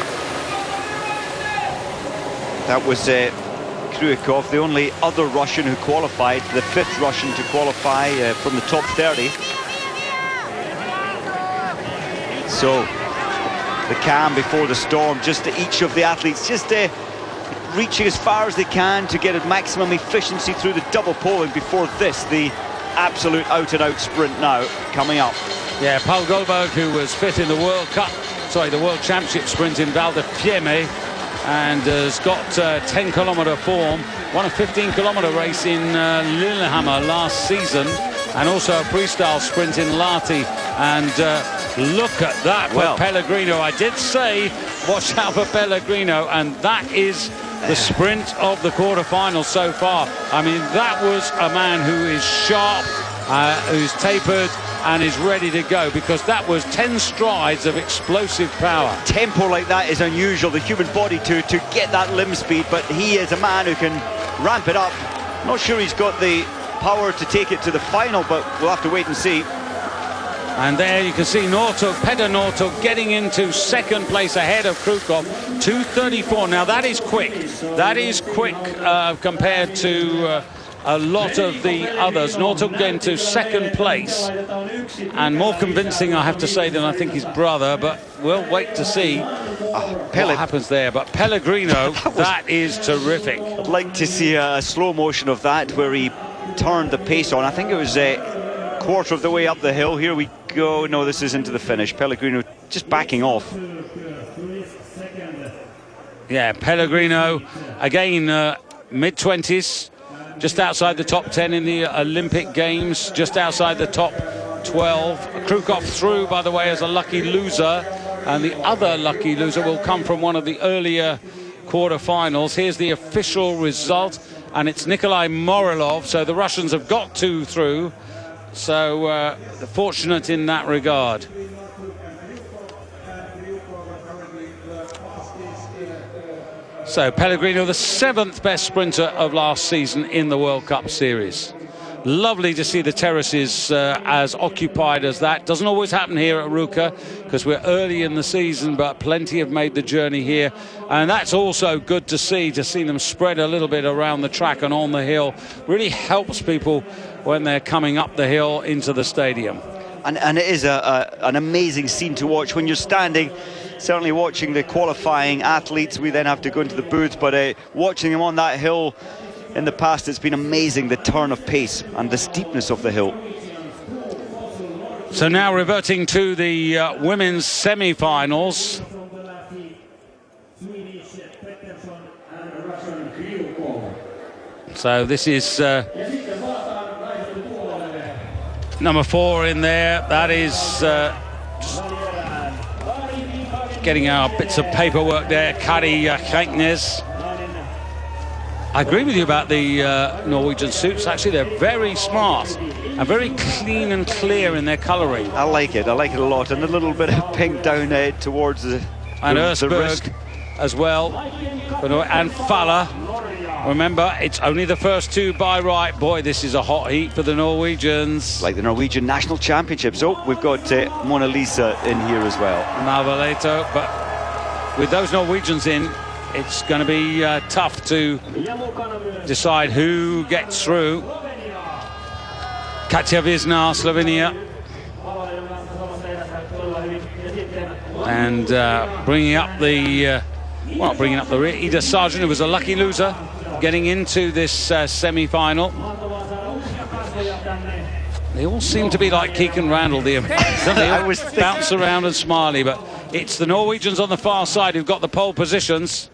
[SPEAKER 4] That was Krukov, the only other Russian who qualified, the 5th Russian to qualify from the top 30. So the calm before the storm, just to each of the athletes, just reaching as far as they can to get a maximum efficiency through the double pole, and before this, the absolute out-and-out sprint now coming up.
[SPEAKER 1] Yeah, Paul Goldberg, who was 5th in the World Championship sprint in Val di Fiemme, and has got 10-kilometer form, won a 15-kilometer race in Lillehammer last season, and also a freestyle sprint in Lahti. And look at that for Pellegrino. I did say watch out for Pellegrino, and that is the sprint of the quarterfinals so far. I mean, that was a man who is sharp, who's tapered, and is ready to go, because that was 10 strides of explosive power.
[SPEAKER 4] Tempo like that is unusual, the human body to get that limb speed, but he is a man who can ramp it up. Not sure he's got the power to take it to the final, but we'll have to wait and see.
[SPEAKER 1] And there you can see Petter Northug getting into 2nd place ahead of Krukov, 2:34. Now that is quick. That is quick compared to a lot of the others. Northug getting to 2nd place, and more convincing, I have to say, than I think his brother, but we'll wait to see what happens there. But Pellegrino, that is terrific.
[SPEAKER 4] I'd like to see a slow motion of that, where he turned the pace on. I think it was a quarter of the way up the hill. Here we go. No, this is into the finish. Pellegrino just backing off.
[SPEAKER 1] Yeah, Pellegrino, again, mid-20s. Just outside the top 10 in the Olympic Games, just outside the top 12. Krukov through, by the way, as a lucky loser, and the other lucky loser will come from one of the earlier quarterfinals. Here's the official result, and it's Nikolai Morilov, so the Russians have got 2 through, so fortunate in that regard. So Pellegrino, the 7th best sprinter of last season in the World Cup Series. Lovely to see the terraces as occupied as that. Doesn't always happen here at Ruka, because we're early in the season, but plenty have made the journey here. And that's also good to see them spread a little bit around the track and on the hill. Really helps people when they're coming up the hill into the stadium.
[SPEAKER 4] And it is an amazing scene to watch when you're standing. Certainly watching the qualifying athletes, we then have to go into the booth, but watching them on that hill in the past, it's been amazing, the turn of pace and the steepness of the hill.
[SPEAKER 1] So now reverting to the women's semi-finals. So this is number 4 in there. That is just getting our bits of paperwork there. Kari Kjenknes. I agree with you about the Norwegian suits. Actually, they're very smart and very clean and clear in their colouring.
[SPEAKER 4] I like it a lot, and a little bit of pink down towards the
[SPEAKER 1] Østberg as well, and Faller. Remember, it's only the first 2 by right. Boy, this is a hot heat for the Norwegians.
[SPEAKER 4] Like the Norwegian National Championships. Oh, we've got Mona Lisa in here as well.
[SPEAKER 1] Malvaleto, but with those Norwegians in, it's going to be tough to decide who gets through. Katja Wisnar, Slovenia, and bringing up the rear, Ida Sargent, who was a lucky loser getting into this semi-final. They all seem to be like Keegan Randall. They all bounce around and smiley, but it's the Norwegians on the far side who've got the pole positions.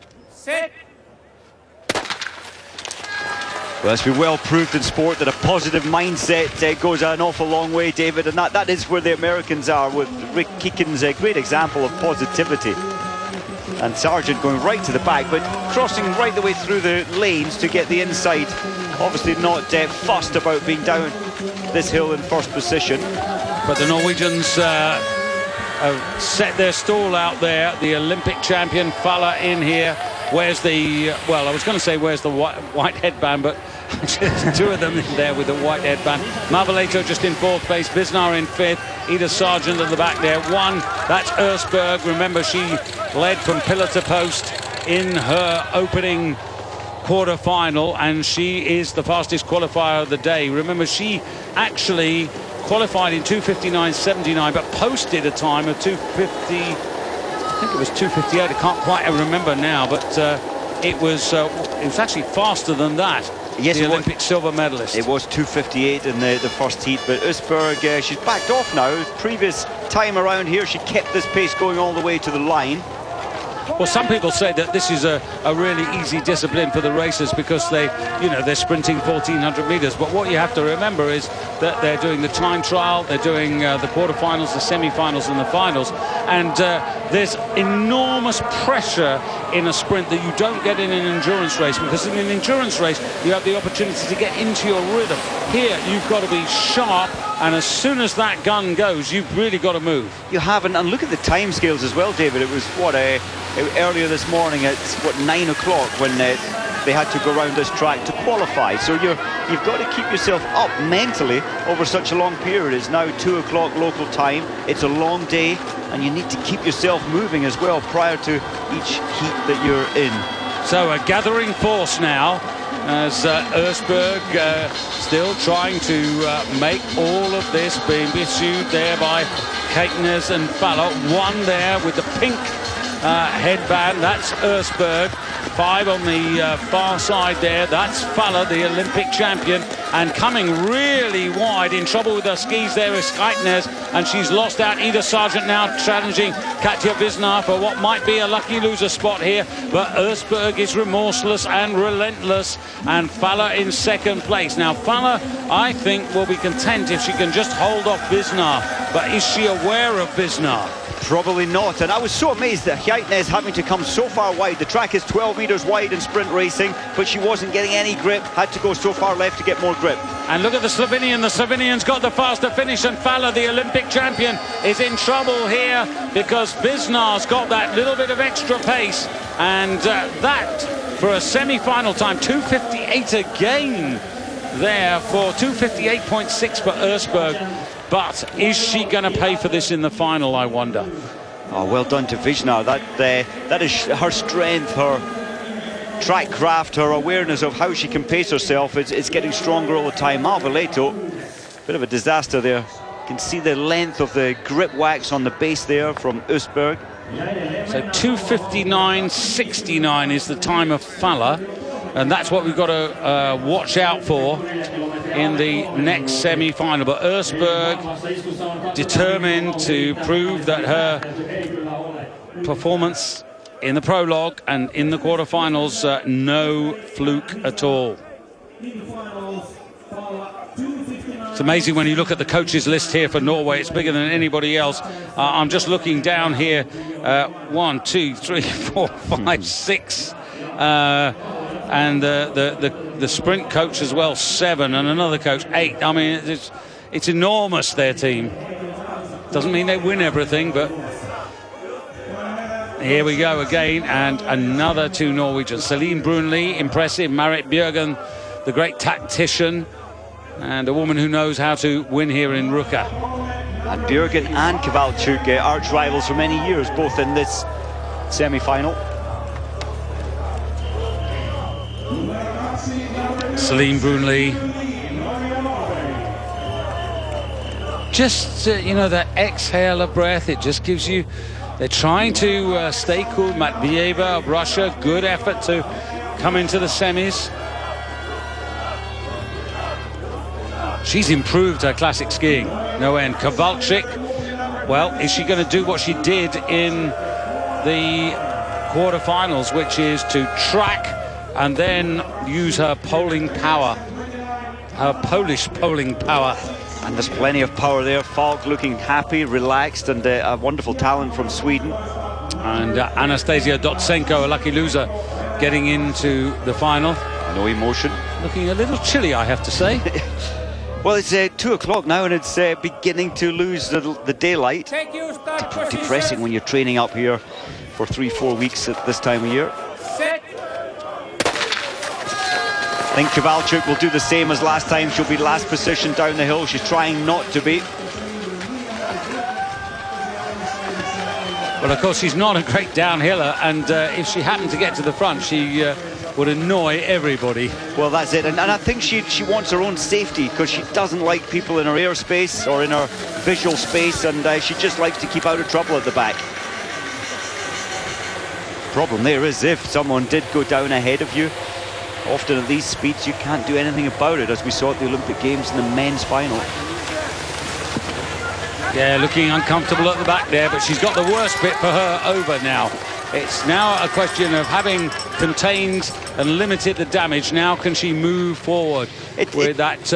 [SPEAKER 4] Well, it's been well proved in sport that a positive mindset goes an awful long way, David, and that is where the Americans are, with Rick Keegan's a great example of positivity. And Sargent going right to the back, but crossing right the way through the lanes to get the inside. Obviously not fussed about being down this hill in first position.
[SPEAKER 1] But the Norwegians have set their stall out there. The Olympic champion Falla in here. Where's the, well, I was going to say where's the white headband, but there's two of them in there with the white headband. Mavaleto just in fourth place, Wisnar in fifth, Ida Sargent at the back there. One, that's Østberg. Remember, she led from pillar to post in her opening quarter-final, and she is the fastest qualifier of the day. Remember, she actually qualified in 2:59.79, but posted a time of 2:50. I think it was 2:58. I can't quite remember now, but it was actually faster than that.
[SPEAKER 4] Yes,
[SPEAKER 1] the Olympic silver medalist.
[SPEAKER 4] It was 2:58 in the first heat, but Østberg, she's backed off now. Previous time around here, she kept this pace going all the way to the line.
[SPEAKER 1] Well, some people say that this is a really easy discipline for the racers because they're sprinting 1,400 meters. But what you have to remember is that they're doing the time trial, they're doing the quarterfinals, the semi-finals, and the finals. And there's enormous pressure in a sprint that you don't get in an endurance race, because in an endurance race you have the opportunity to get into your rhythm. Here you've got to be sharp, and as soon as that gun goes, you've really got to move.
[SPEAKER 4] You haven't, and look at the time scales as well, David. It was earlier this morning at 9 o'clock when they had to go around this track to qualify. So you've got to keep yourself up mentally over such a long period. It's now 2 o'clock local time. It's a long day, and you need to keep yourself moving as well prior to each heat that you're in.
[SPEAKER 1] So a gathering force now, as Østberg still trying to make all of this, being pursued there by Caithness and Falla. One there with the pink headband, that's Østberg. 5 on the far side there, that's Falla, the Olympic champion, and coming really wide, in trouble with her skis there is Caithness, and she's lost out. Ida Sargent now challenging Katja Wisnar for what might be a lucky loser spot here, but Østberg is remorseless and relentless, and Falla in second place. Now Falla, I think, will be content if she can just hold off Wisnar, but is she aware of Wisnar?
[SPEAKER 4] Probably not, and I was so amazed that Caithness having to come so far wide. The track is 12 meters wide in sprint racing, but she wasn't getting any grip, had to go so far left to get more grip.
[SPEAKER 1] And look at the Slovenian's got the faster finish, and Falla, the Olympic champion, is in trouble here because Wisnar's got that little bit of extra pace, and that for a semi-final time, 2:58 again there for 2:58.6 for Østberg. But is she going to pay for this in the final, I wonder?
[SPEAKER 4] Oh, well done to Wisnar. That is her strength, her track craft, her awareness of how she can pace herself. It's getting stronger all the time. Mavaleto, bit of a disaster there. You can see the length of the grip wax on the base there from Østberg.
[SPEAKER 1] So 2:59.69 is the time of Falla, and that's what we've got to watch out for in the next semi-final. But Østberg determined to prove that her performance in the prologue and in the quarterfinals, no fluke at all. It's amazing when you look at the coaches list here for Norway. It's bigger than anybody else. I'm just looking down here. 1, 2, 3, 4, 5, 6. And the sprint coach as well, 7, and another coach, 8. I mean, it's enormous, their team. Doesn't mean they win everything, but here we go again, and another 2 Norwegians. Celine Brunli, impressive. Marit Bjørgen, the great tactician, and a woman who knows how to win here in Ruka.
[SPEAKER 4] And Bjørgen and Kowalczyk, arch rivals for many years, both in this semi-final.
[SPEAKER 1] Celine Brunley. Just, you know, that exhale of breath, it just gives you... They're trying to stay cool. Matvieva of Russia, good effort to come into the semis. She's improved her classic skiing, no end. Kowalczyk, well, is she going to do what she did in the quarterfinals, which is to track and then use her poling power, her Polish poling power?
[SPEAKER 4] And there's plenty of power there. Falk looking happy, relaxed, and a wonderful talent from Sweden.
[SPEAKER 1] And Anastasia Dotsenko, a lucky loser, getting into the final.
[SPEAKER 4] No emotion.
[SPEAKER 1] Looking a little chilly, I have to say.
[SPEAKER 4] Well, it's 2 o'clock now, and it's beginning to lose the daylight.
[SPEAKER 7] Take your start position.
[SPEAKER 4] Depressing when you're training up here for 3-4 weeks at this time of year.
[SPEAKER 7] Set.
[SPEAKER 4] I think Kowalczyk will do the same as last time. She'll be last position down the hill. She's trying not to be.
[SPEAKER 1] Well, of course, she's not a great downhiller, and if she happened to get to the front, she would annoy everybody.
[SPEAKER 4] Well, that's it. And I think she wants her own safety, because she doesn't like people in her airspace or in her visual space, and she just likes to keep out of trouble at the back. Problem there is, if someone did go down ahead of you, often at these speeds you can't do anything about it, as we saw at the Olympic Games in the men's final.
[SPEAKER 1] Yeah, looking uncomfortable at the back there, but she's got the worst bit for her over now. It's now a question of having contained and limited the damage. Now can she move forward with that?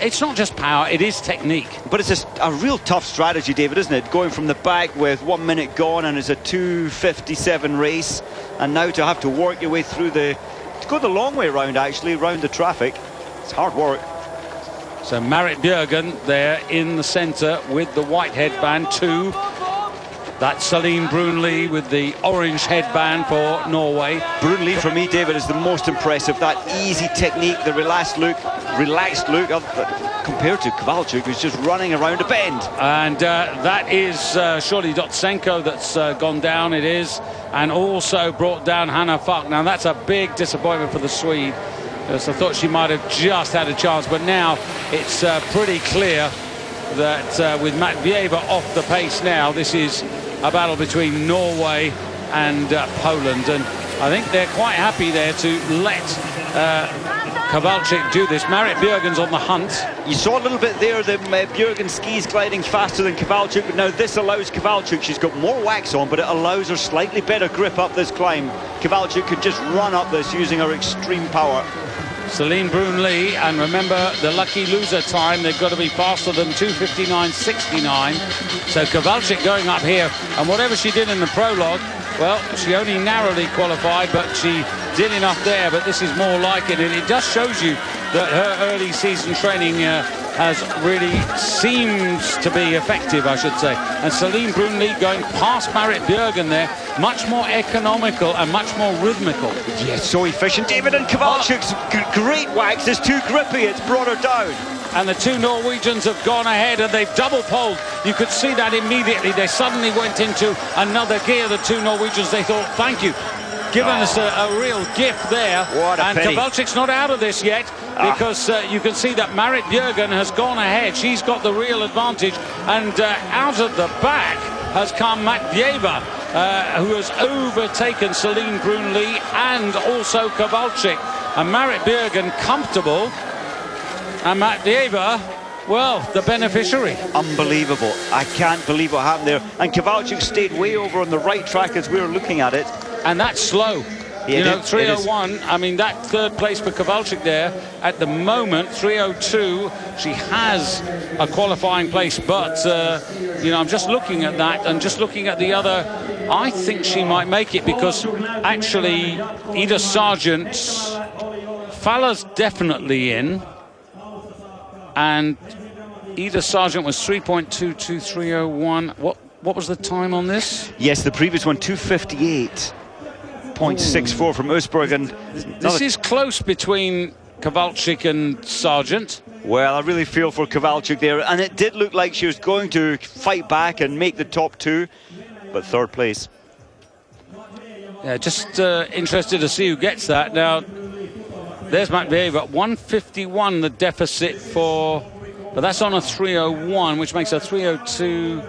[SPEAKER 1] It's not just power, it is technique.
[SPEAKER 4] But it's a real tough strategy, David, isn't it? Going from the back with 1 minute gone, and it's a 2:57 race, and now to have to work your way through to go the long way round, actually, round the traffic. It's hard work.
[SPEAKER 1] So Marit Bjørgen there in the centre with the white headband, 2. That's Celine Brunley with the orange headband for Norway.
[SPEAKER 4] Brunley, for me, David, is the most impressive. That easy technique, the relaxed look, compared to Kowalczyk, who's just running around a bend.
[SPEAKER 1] And that is surely Dotsenko that's gone down, it is. And also brought down Hannah Falk. Now, that's a big disappointment for the Swede. So I thought she might have just had a chance, but now it's pretty clear that with Matvieva off the pace now, this is a battle between Norway and Poland, and I think they're quite happy there to let Kowalczyk do this. Marit Bjørgen's on the hunt.
[SPEAKER 4] You saw a little bit there that Bjørgen skis gliding faster than Kowalczyk, but now this allows Kowalczyk, she's got more wax on, but it allows her slightly better grip up this climb. Kowalczyk could just run up this using her extreme power.
[SPEAKER 1] Celine Brunley, and remember the lucky loser time, they've got to be faster than 2:59.69. So Kowalczyk going up here, and whatever she did in the prologue, well, she only narrowly qualified, but she did enough there. But this is more like it, and it just shows you that her early season training has really seems to be effective, I should say. And Celine Brunley going past Marit Bjørgen there, much more economical and much more rhythmical.
[SPEAKER 4] Yes, so efficient, David, and Kowalczyk's great wax is too grippy, it's brought her down.
[SPEAKER 1] And the 2 Norwegians have gone ahead, and they've double poled. You could see that immediately. They suddenly went into another gear, the 2 Norwegians. They thought, thank you, given us a real gift there.
[SPEAKER 4] What a
[SPEAKER 1] and
[SPEAKER 4] penny.
[SPEAKER 1] Kowalczyk's not out of this yet, because you can see that Marit Bjørgen has gone ahead. She's got the real advantage, and out of the back has come Matvieva, who has overtaken Celine Brunley and also Kowalczyk. And Marit Bjørgen comfortable, and Matvieva, well, the beneficiary.
[SPEAKER 4] Unbelievable. I can't believe what happened there. And Kowalczyk stayed way over on the right track as we were looking at it.
[SPEAKER 1] And that's slow.
[SPEAKER 4] Yeah,
[SPEAKER 1] you know, 3:01, I mean, that third place for Kowalczyk there, at the moment, 3:02, she has a qualifying place, but, you know, I'm just looking at that and just looking at the other, I think she might make it, because actually, Ida Sargent's, Faller's definitely in, and Ida Sargent was 3.22301. What was the time on this?
[SPEAKER 4] Yes, the previous one, 2:58.64 from Usberg. And
[SPEAKER 1] this is close between Kowalczyk and Sargent.
[SPEAKER 4] Well, I really feel for Kowalczyk there, and it did look like she was going to fight back and make the top 2, but third place.
[SPEAKER 1] Yeah, just interested to see who gets that. Now, there's McVeigh, but 151 the deficit for, but that's on a 301, which makes a 302.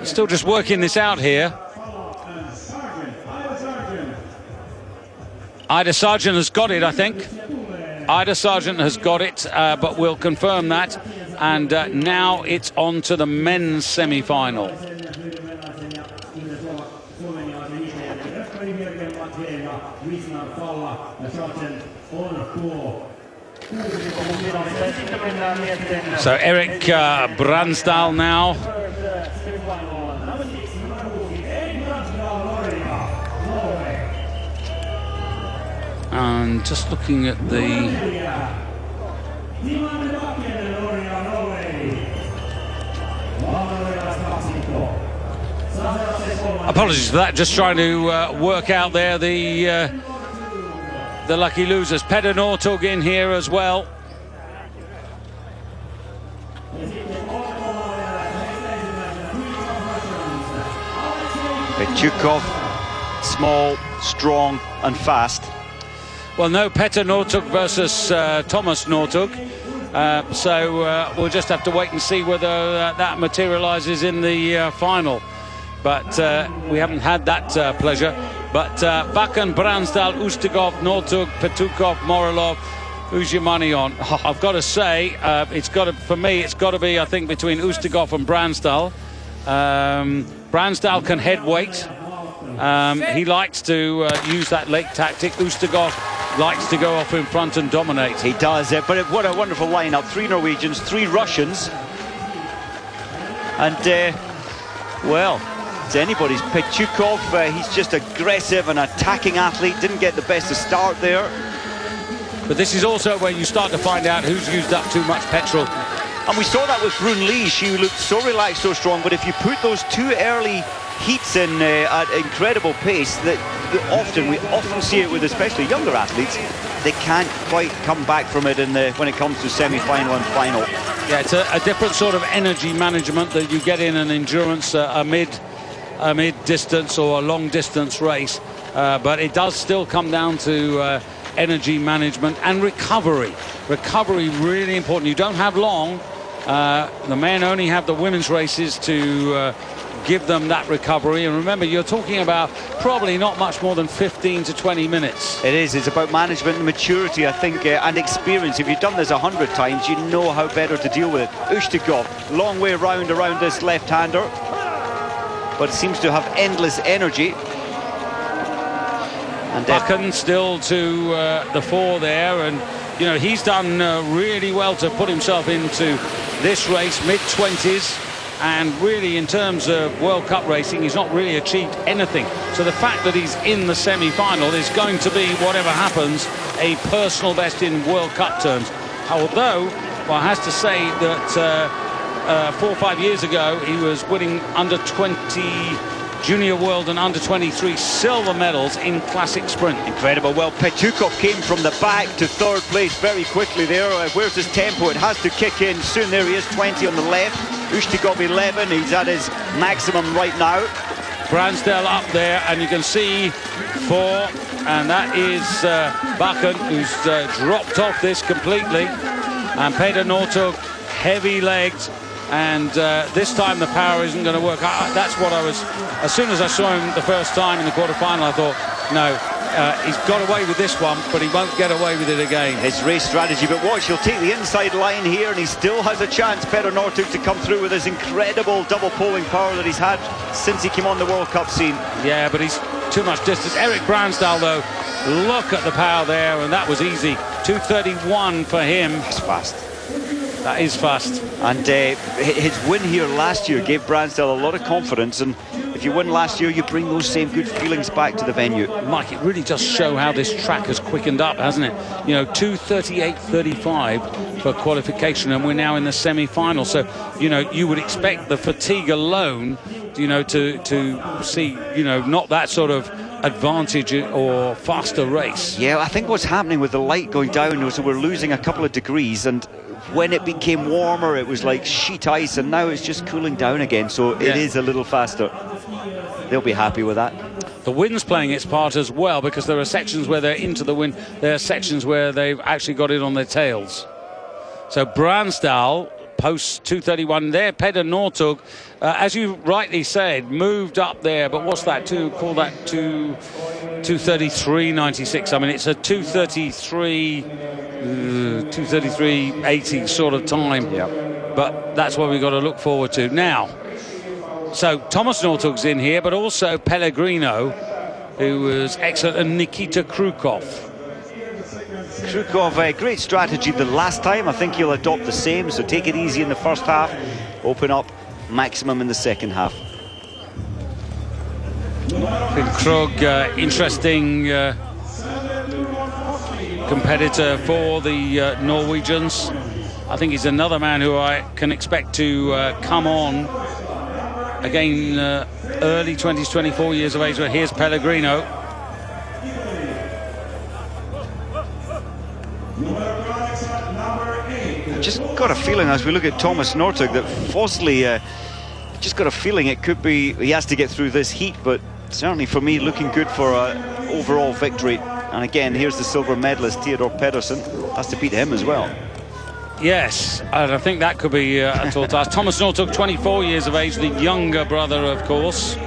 [SPEAKER 1] Still just working this out here. Ida Sargent has got it, I think. Ida Sargent has got it, but we'll confirm that. And now it's on to the men's semi-final. So Eric Bransdal now. And just looking at the... Apologies for that, just trying to work out there the lucky losers. Petter Northug in here as well.
[SPEAKER 4] Petukov, small, strong and fast.
[SPEAKER 1] Well, no Petter Northug versus Thomas Northug. So we'll just have to wait and see whether that materialises in the final. But we haven't had that pleasure. But Bakken, Bransdal, Ustigov, Northug, Petukov, Morilov, who's your money on? I've got to say, for me, it's got to be, I think, between Ustigov and Bransdal. Bransdal can head weight. He likes to use that leg tactic. Ustigov likes to go off in front and dominate.
[SPEAKER 4] He does, but what a wonderful lineup. 3 Norwegians, 3 Russians. And, well, it's anybody's. Petukov, he's just aggressive and attacking athlete. Didn't get the best of start there.
[SPEAKER 1] But this is also where you start to find out who's used up too much petrol.
[SPEAKER 4] And we saw that with Rune Lee. She looked so relaxed, so strong. But if you put those 2 early heats in at incredible pace, we often see it with especially younger athletes. They can't quite come back from it when it comes to semi-final and final.
[SPEAKER 1] Yeah, it's a different sort of energy management that you get in an endurance, a mid-distance or a long-distance race. But it does still come down to energy management and recovery. Recovery really important. You don't have long. The men only have the women's races to give them that recovery. And remember, you're talking about probably not much more than 15 to 20 minutes.
[SPEAKER 4] It is. It's about management and maturity, I think, and experience. If you've done this 100 times, you know how better to deal with it. Ustigov, long way around this left-hander, but seems to have endless energy. And
[SPEAKER 1] Bakken still to the fore there, and you know he's done really well to put himself into this race, mid-20s, and really in terms of World Cup racing he's not really achieved anything. So the fact that he's in the semi-final is going to be, whatever happens, a personal best in World Cup terms. Although, well, I have to say that 4 or 5 years ago he was winning under 20 Junior World and under-23 silver medals in classic sprint. Incredible.
[SPEAKER 4] Well, Petukov came from the back to 3rd place very quickly there. Where's his tempo? It has to kick in soon. There he is, 20 on the left. Ustigov 11. He's at his maximum right now.
[SPEAKER 1] Bransdal up there, and you can see 4, and that is Bakken, who's dropped off this completely. And Petter Northug, heavy-legged. And this time the power isn't going to work. That's what I was, as soon as I saw him the first time in the quarter-final, I thought, no, he's got away with this one, but he won't get away with it again.
[SPEAKER 4] His race strategy, but watch, he'll take the inside line here, and he still has a chance, Petter Northug, to come through with his incredible double poling power that he's had since he came on the World Cup scene.
[SPEAKER 1] Yeah, but he's too much distance. Eric Bransdal, though, look at the power there, and that was easy. 2:31 for him.
[SPEAKER 4] That's fast.
[SPEAKER 1] That is fast.
[SPEAKER 4] And his win here last year gave Bransdal a lot of confidence, and if you win last year, you bring those same good feelings back to the venue.
[SPEAKER 1] Mike, it really does show how this track has quickened up, hasn't it? You know, 2:38.35 for qualification, and we're now in the semi-final. So, you know, you would expect the fatigue alone, you know, to see, you know, not that sort of advantage or faster race.
[SPEAKER 4] Yeah, I think what's happening with the light going down was we're losing a couple of degrees, and when it became warmer it was like sheet ice, and now it's just cooling down again, so it is a little faster. they'll be happy with that.
[SPEAKER 1] The wind's playing its part as well, because there are sections where they're into the wind, there are sections where they've actually got it on their tails. So Bransdal posts 2:31 there. Peter Northug, as you rightly said, moved up there, but what's that, call that 2:33.96. I mean, it's a 2:33.80 sort of time.
[SPEAKER 4] Yep.
[SPEAKER 1] But that's what we've got to look forward to now. So Thomas Northug's in here, but also Pellegrino, who was excellent, and Nikita Krukov.
[SPEAKER 4] Krukov, great strategy the last time. I think he'll adopt the same, so take it easy in the first half, open up maximum in the second half.
[SPEAKER 1] Finn Krug, interesting competitor for the Norwegians. I think he's another man who I can expect to come on again, early 20s, 24 years of age. But here's Pellegrino.
[SPEAKER 4] Just got a feeling as we look at Thomas Northug that Fosley, just got a feeling it could be, he has to get through this heat, but certainly for me looking good for an overall victory. And again, here's the silver medalist Theodor Pedersen, has to beat him as well.
[SPEAKER 1] Yes, and I think that could be a tall task. Thomas Northug, 24 years of age, the younger brother, of course,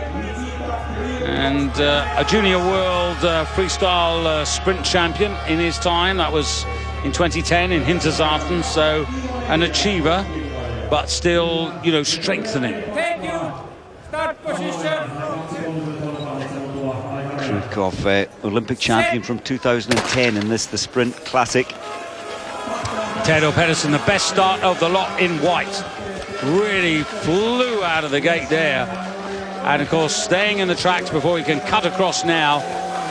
[SPEAKER 1] and a junior world freestyle sprint champion in his time. That was in 2010 in Hinterzarten, so an achiever, but still, you know, strengthening.
[SPEAKER 7] Thank you. Start position.
[SPEAKER 4] Krukov, Olympic champion from 2010 in this, the sprint classic.
[SPEAKER 1] Theodor Pedersen, the best start of the lot in white. Really flew out of the gate there. And of course, staying in the tracks before he can cut across now.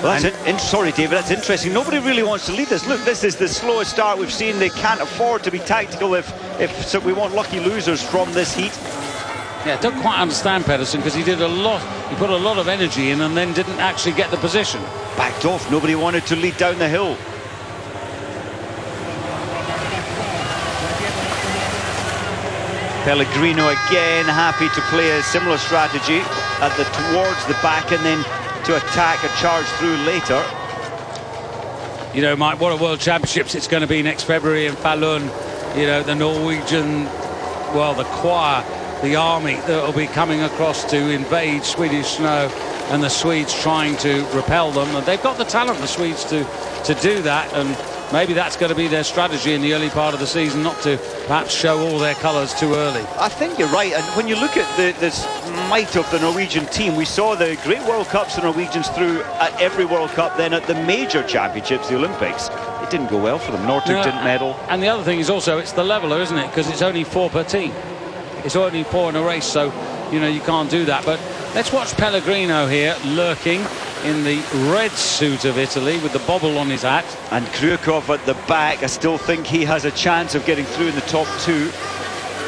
[SPEAKER 4] Well, that's sorry, David, that's interesting. Nobody really wants to lead this. Look, this is the slowest start we've seen. They can't afford to be tactical if so we want lucky losers from this heat.
[SPEAKER 1] Yeah, don't quite understand Pedersen, because he put a lot of energy in and then didn't actually get the position.
[SPEAKER 4] Backed off, nobody wanted to lead down the hill. Pellegrino again happy to play a similar strategy towards the back and then to attack a charge through later.
[SPEAKER 1] You know, Mike, what a World Championships it's going to be next February in Falun. You know, the Norwegian, well, the choir, the army that will be coming across to invade Swedish snow, and the Swedes trying to repel them. And they've got the talent, the Swedes, to do that. And maybe that's going to be their strategy in the early part of the season, not to perhaps show all their colours too early.
[SPEAKER 4] I think you're right, and when you look at this might of the Norwegian team, we saw the great World Cups the Norwegians threw at every World Cup, then at the major championships, the Olympics. It didn't go well for them. Northug didn't medal.
[SPEAKER 1] And the other thing is also, it's the leveller, isn't it? Because it's only 4 per team. It's only 4 in a race, so, you know, you can't do that. But let's watch Pellegrino here, lurking in the red suit of Italy with the bobble on his hat.
[SPEAKER 4] And Krukov at the back, I still think he has a chance of getting through in the top 2.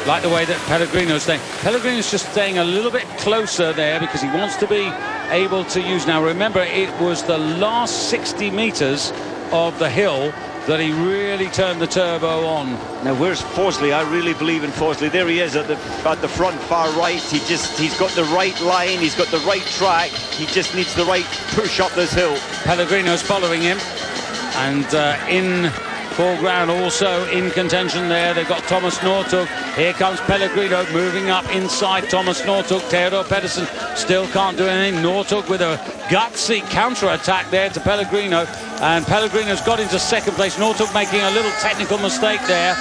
[SPEAKER 1] Like the way that Pellegrino's staying. Pellegrino's just staying a little bit closer there because he wants to be able to use. Now remember, it was the last 60 metres of the hill that he really turned the turbo on.
[SPEAKER 4] Now where's Fosley? I really believe in Fosley. There he is at the front, far right. He's got the right line, he's got the right track. He just needs the right push up this hill.
[SPEAKER 1] Pellegrino's following him, and in foreground also in contention there, they've got Thomas Northug. Here comes Pellegrino moving up inside Thomas Northug. Theodor Pedersen still can't do anything. Northug with a gutsy counter-attack there to Pellegrino, and Pellegrino's got into second place. Northug making a little technical mistake there,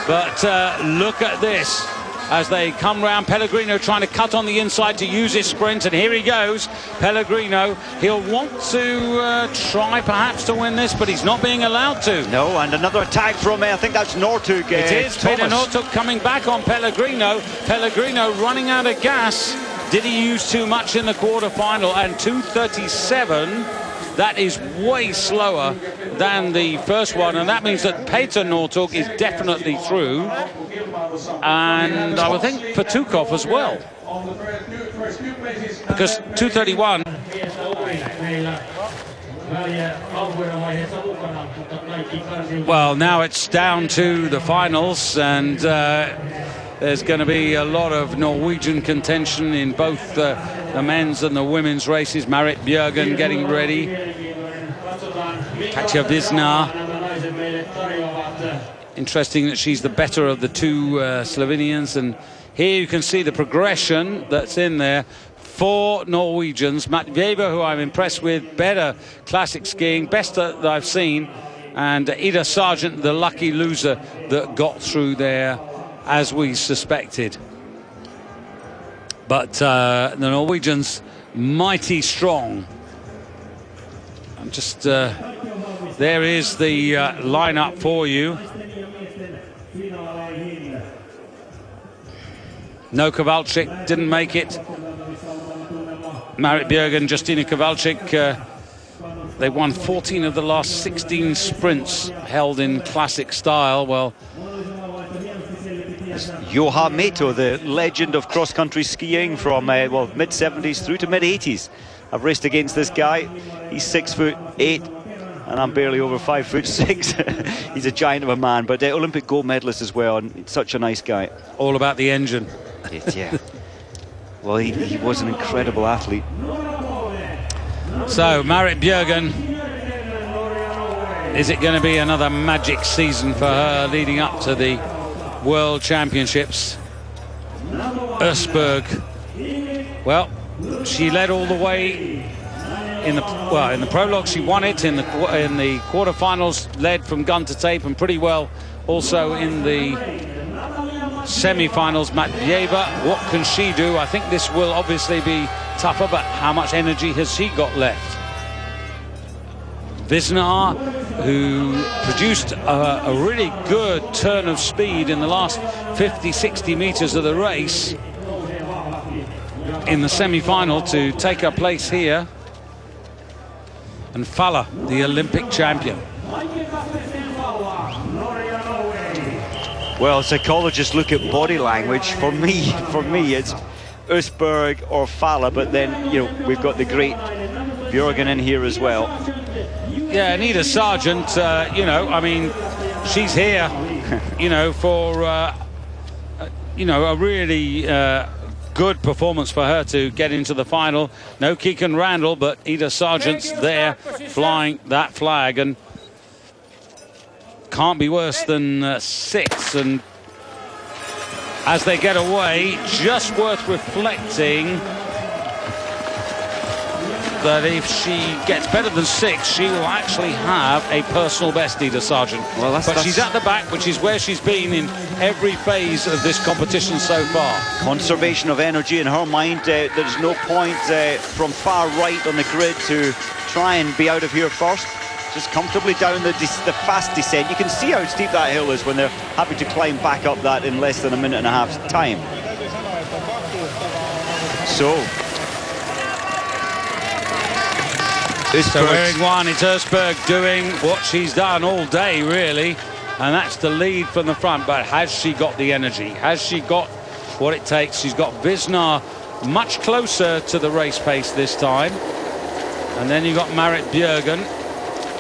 [SPEAKER 1] but look at this as they come round. Pellegrino trying to cut on the inside to use his sprint, and here he goes. Pellegrino, he'll want to try perhaps to win this, but he's not being allowed to.
[SPEAKER 4] No, and another attack from, I think that's Northug.
[SPEAKER 1] It is Peter Northug coming back on Pellegrino. Pellegrino running out of gas. Did he use too much in the quarter-final? And 2:37, that is way slower than the first one, and that means that Peter Northug is definitely through, and I would think for Tukov as well, because 2:31. Well, now it's down to the finals, and There's going to be a lot of Norwegian contention in both the men's and the women's races. Marit Bjørgen getting ready. Katja Visnar. Interesting that she's the better of the two Slovenians. And here you can see the progression that's in there. 4 Norwegians. Matveeva, who I'm impressed with, better classic skiing, best that I've seen. And Ida Sargent, the lucky loser that got through there, as we suspected. But the Norwegians, mighty strong. I'm just there is the lineup for you. No Kowalczyk, didn't make it. Marit Bjørgen, Justina Kowalczyk, they won 14 of the last 16 sprints held in classic style. Well,
[SPEAKER 4] Johan Meto, the legend of cross-country skiing from well, mid-70s through to mid-80s. I've raced against this guy. He's 6'8", and I'm barely over 5'6". He's a giant of a man, but Olympic gold medalist as well, and such a nice guy.
[SPEAKER 1] All about the engine.
[SPEAKER 4] Yeah. Well, he was an incredible athlete.
[SPEAKER 1] So, Marit Bjørgen, is it going to be another magic season for her leading up to the World Championships? Østberg, well, she led all the way in the prologue. She won it in the quarterfinals, led from gun to tape, and pretty well also in the semi-finals. Matveeva, what can she do? I think this will obviously be tougher, but how much energy has she got left? Visnar, who produced a really good turn of speed in the last 50-60 meters of the race in the semi-final to take her place here. And Faller, the Olympic champion.
[SPEAKER 4] Well, psychologists look at body language. For me, it's Østberg or Faller, but then, you know, we've got the great Bjørgen in here as well.
[SPEAKER 1] Yeah, Ida Sargent, you know, I mean, she's here, you know, for, you know, a really good performance for her to get into the final. No Keegan Randall, but Ida Sargent's there flying that flag, and can't be worse than 6. And as they get away, just worth reflecting that if she gets better than 6, she will actually have a personal best, Ida Sargent. Well, but she's at the back, which is where she's been in every phase of this competition so far.
[SPEAKER 4] Conservation of energy in her mind. There's no point from far right on the grid to try and be out of here first. Just comfortably down the fast descent. You can see how steep that hill is when they're happy to climb back up that in less than a minute and a half's time. So
[SPEAKER 1] wearing 1, it's Østberg doing what she's done all day, really, and that's the lead from the front. But has she got the energy? Has she got what it takes? She's got Visnar much closer to the race pace this time. And then you've got Marit Bjørgen.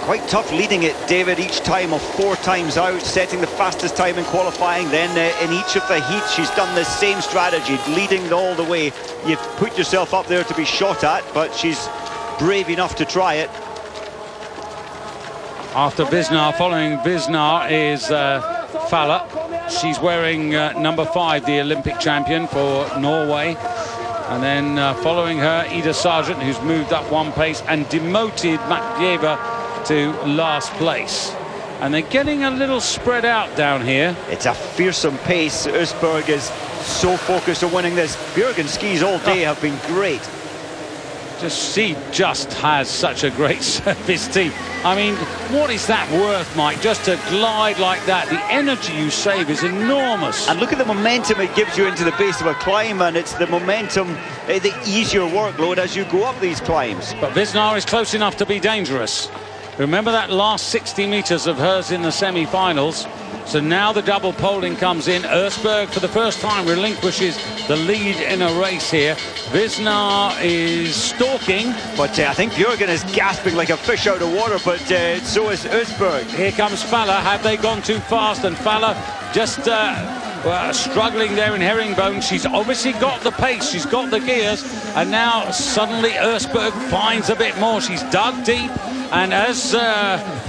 [SPEAKER 4] Quite tough leading it, David, each time of 4 times out, setting the fastest time in qualifying. Then in each of the heats, she's done the same strategy, leading all the way. You put yourself up there to be shot at, but she's brave enough to try it.
[SPEAKER 1] After Visnar, following Visnar is Faller. She's wearing number 5, the Olympic champion for Norway. And then following her, Ida Sargent, who's moved up 1 pace and demoted Matveeva to last place. And they're getting a little spread out down here.
[SPEAKER 4] It's a fearsome pace. Østberg is so focused on winning this. Bjørgen skis all day have been great.
[SPEAKER 1] She just has such a great service team. I mean, what is that worth, Mike? Just to glide like that, the energy you save is enormous.
[SPEAKER 4] And look at the momentum it gives you into the base of a climb, and it's the momentum, the easier workload as you go up these climbs.
[SPEAKER 1] But Visnar is close enough to be dangerous. Remember that last 60 meters of hers in the semi-finals. So now the double poling comes in. Østberg, for the first time, relinquishes the lead in a race here. Visnar is stalking.
[SPEAKER 4] But I think Bjørgen is gasping like a fish out of water, but so is Østberg.
[SPEAKER 1] Here comes Faller. Have they gone too fast? And Faller just struggling there in herringbone. She's obviously got the pace, she's got the gears, and now suddenly Østberg finds a bit more. She's dug deep, and as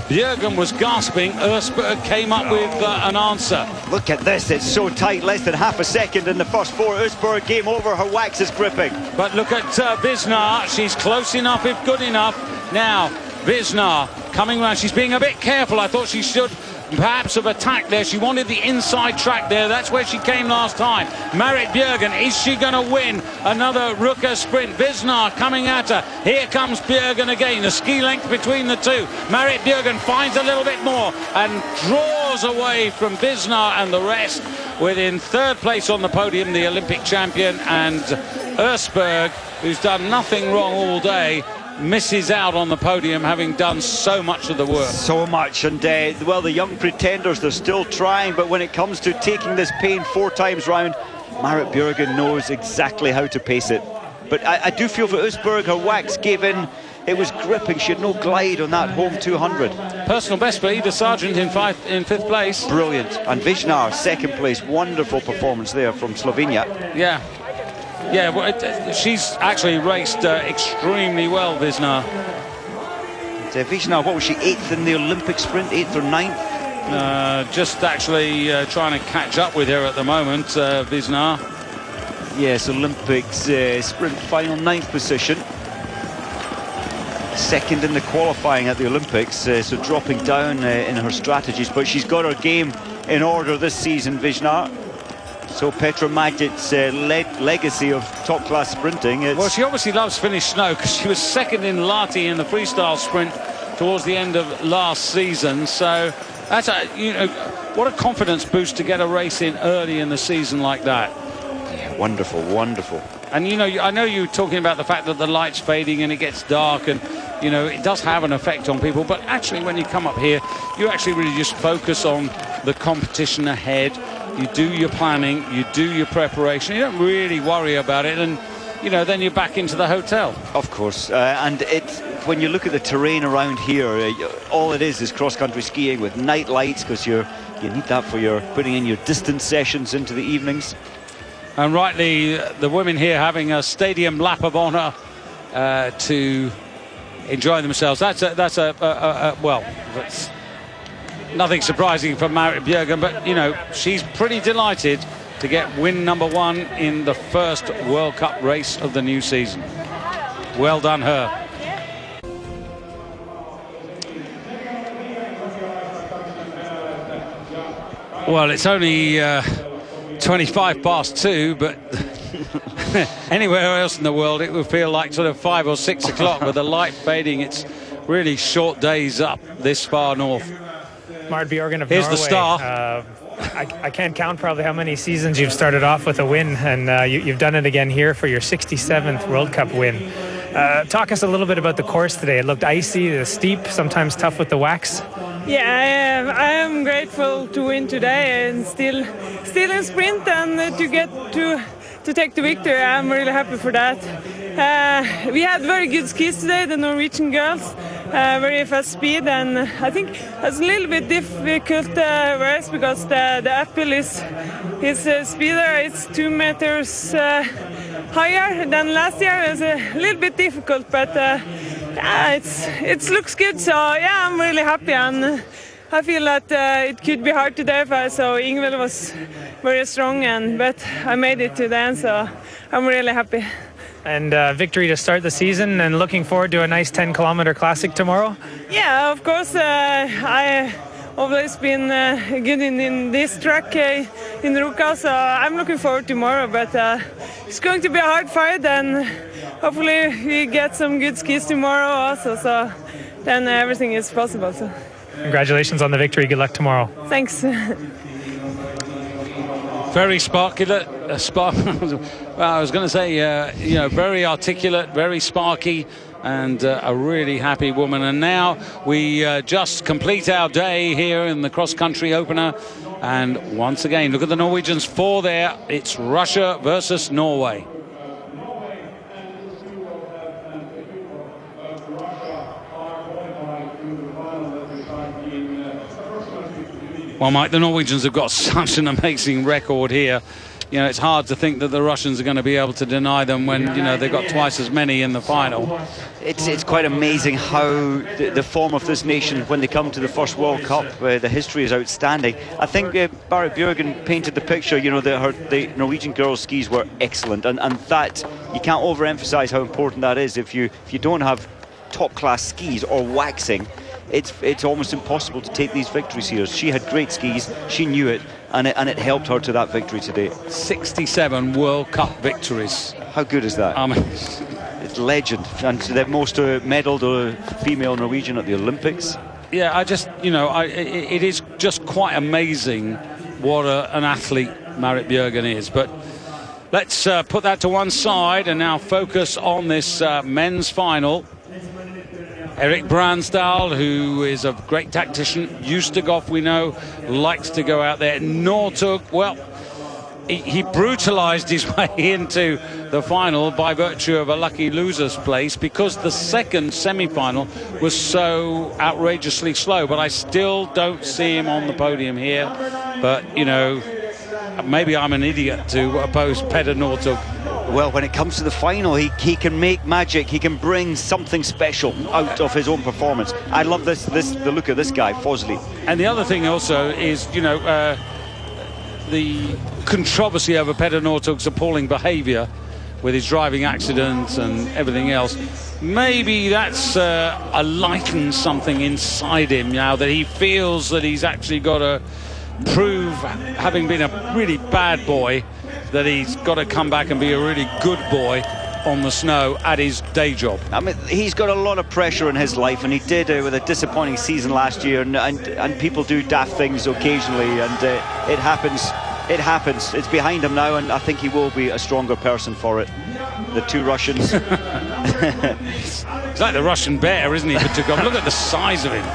[SPEAKER 1] Bjørgen was gasping, Østberg came up with an answer.
[SPEAKER 4] Look at this, it's so tight, less than half a second in the first 4. Østberg, game over, her wax is gripping.
[SPEAKER 1] But look at Visnar, she's close enough if good enough. Now, Visnar coming round, she's being a bit careful. I thought she should perhaps have attacked there. She wanted the inside track there. That's where she came last time. Marit Bjørgen, is she going to win another Ruka sprint? Visnar coming at her. Here comes Bjørgen again. A ski length between the two. Marit Bjørgen finds a little bit more and draws away from Visnar and the rest. Within third place on the podium, the Olympic champion, and Østberg, who's done nothing wrong all day, misses out on the podium, having done so much of the work.
[SPEAKER 4] So much, and well, the young pretenders, they're still trying, but when it comes to taking this pain 4 times round, Marit Bjørgen knows exactly how to pace it. But I do feel for Østberg, her wax gave in. It was gripping. She had no glide on that home 200.
[SPEAKER 1] Personal best for Ida Sargent in 5th place.
[SPEAKER 4] Brilliant. And Visnar, 2nd place. Wonderful performance there from Slovenia.
[SPEAKER 1] Yeah. Yeah, well, she's actually raced extremely well, Visnar.
[SPEAKER 4] Visnar, what was she, 8th in the Olympic sprint, 8th or 9th?
[SPEAKER 1] Just actually trying to catch up with her at the moment, Visnar.
[SPEAKER 4] Yes, Olympics sprint final, 9th position. 2nd in the qualifying at the Olympics, so dropping down in her strategies, but she's got her game in order this season, Visnar. So Petra Magic's legacy of top-class sprinting.
[SPEAKER 1] Well, she obviously loves Finnish snow, because she was 2nd in Lahti in the freestyle sprint towards the end of last season. So that's what a confidence boost to get a race in early in the season like that.
[SPEAKER 4] Yeah, wonderful, wonderful.
[SPEAKER 1] And I know you're talking about the fact that the light's fading and it gets dark, and it does have an effect on people. But actually, when you come up here, you actually really just focus on the competition ahead. You do your planning, you do your preparation. You don't really worry about it, and then you're back into the hotel.
[SPEAKER 4] Of course, and when you look at the terrain around here, all it is cross-country skiing with night lights, because you need that for your putting in your distance sessions into the evenings.
[SPEAKER 1] And rightly, the women here having a stadium lap of honour to enjoy themselves. That's nothing surprising for Marit Bjørgen, but she's pretty delighted to get win number 1 in the first World Cup race of the new season. Well done her. Well, it's only 25 past 2, but anywhere else in the world it would feel like sort of 5 or 6 o'clock. With the light fading, it's really short days up this far north.
[SPEAKER 2] Marit Bjørgen of
[SPEAKER 1] Here's
[SPEAKER 2] Norway.
[SPEAKER 1] The star.
[SPEAKER 2] I can't count probably how many seasons you've started off with a win, and you've done it again here for your 67th World Cup win. Talk us a little bit about the course today. It looked icy, steep, sometimes tough with the wax.
[SPEAKER 8] Yeah, I am grateful to win today and still in sprint, and to get to take the victory. I'm really happy for that. We had very good skis today, the Norwegian girls. Very fast speed, and I think it's a little bit difficult race because the uphill is speeder. It's 2 meters higher than last year. It's a little bit difficult, but it looks good. So yeah, I'm really happy, and I feel that it could be hard today. So Ingvild was very strong, but I made it to the end, so I'm really happy.
[SPEAKER 2] And victory to start the season, and looking forward to a nice 10-kilometer classic tomorrow?
[SPEAKER 8] Yeah, of course. I always been good in this track in Ruka, so I'm looking forward to tomorrow. But it's going to be a hard fight, and hopefully we get some good skis tomorrow also, so then everything is possible. So.
[SPEAKER 2] Congratulations on the victory. Good luck tomorrow.
[SPEAKER 8] Thanks.
[SPEAKER 1] Very sparky. Well, I was going to say, very articulate, very sparky, and a really happy woman. And now we just complete our day here in the cross-country opener. And once again, look at the Norwegians 4 there. It's Russia versus Norway. Well, Mike, the Norwegians have got such an amazing record here. You know, it's hard to think that the Russians are going to be able to deny them when, you know, they've got twice as many in the final.
[SPEAKER 4] It's quite amazing how the form of this nation, when they come to the first World Cup, the history is outstanding. I think Berit Bjørgen painted the picture. You know, the Norwegian girls' skis were excellent, and that, you can't overemphasize how important that is. If you don't have top-class skis or waxing, it's almost impossible to take these victories here. She had great skis, she knew it, and it helped her to that victory today.
[SPEAKER 1] 67 World Cup victories.
[SPEAKER 4] How good is that?
[SPEAKER 1] I mean,
[SPEAKER 4] it's legend, and the most medalled female Norwegian at the Olympics.
[SPEAKER 1] Yeah, I just, you know, it is just quite amazing what an athlete Berit Bjørgen is. But let's put that to one side and now focus on this men's final. Erik Bransdal, who is a great tactician. Ustegov, we know, likes to go out there. Northug, well, he brutalized his way into the final by virtue of a lucky loser's place, because the second semi-final was so outrageously slow. But I still don't see him on the podium here. But, you know, maybe I'm an idiot to oppose Petter Northug.
[SPEAKER 4] Well, when it comes to the final, he can make magic. He can bring something special out of his own performance. I love the look of this guy, Fosley.
[SPEAKER 1] And the other thing also is, you know, the controversy over Petter Northug's appalling behaviour with his driving accidents and everything else. Maybe that's lightened something inside him now, that he feels that he's actually got to prove, having been a really bad boy, that he's got to come back and be a really good boy on the snow at his day job.
[SPEAKER 4] I mean, he's got a lot of pressure in his life, and he did with a disappointing season last year, and people do daft things occasionally, and it happens. It happens. It's behind him now, and I think he will be a stronger person for it. The two Russians.
[SPEAKER 1] He's like the Russian bear, isn't he? Look at the size of him.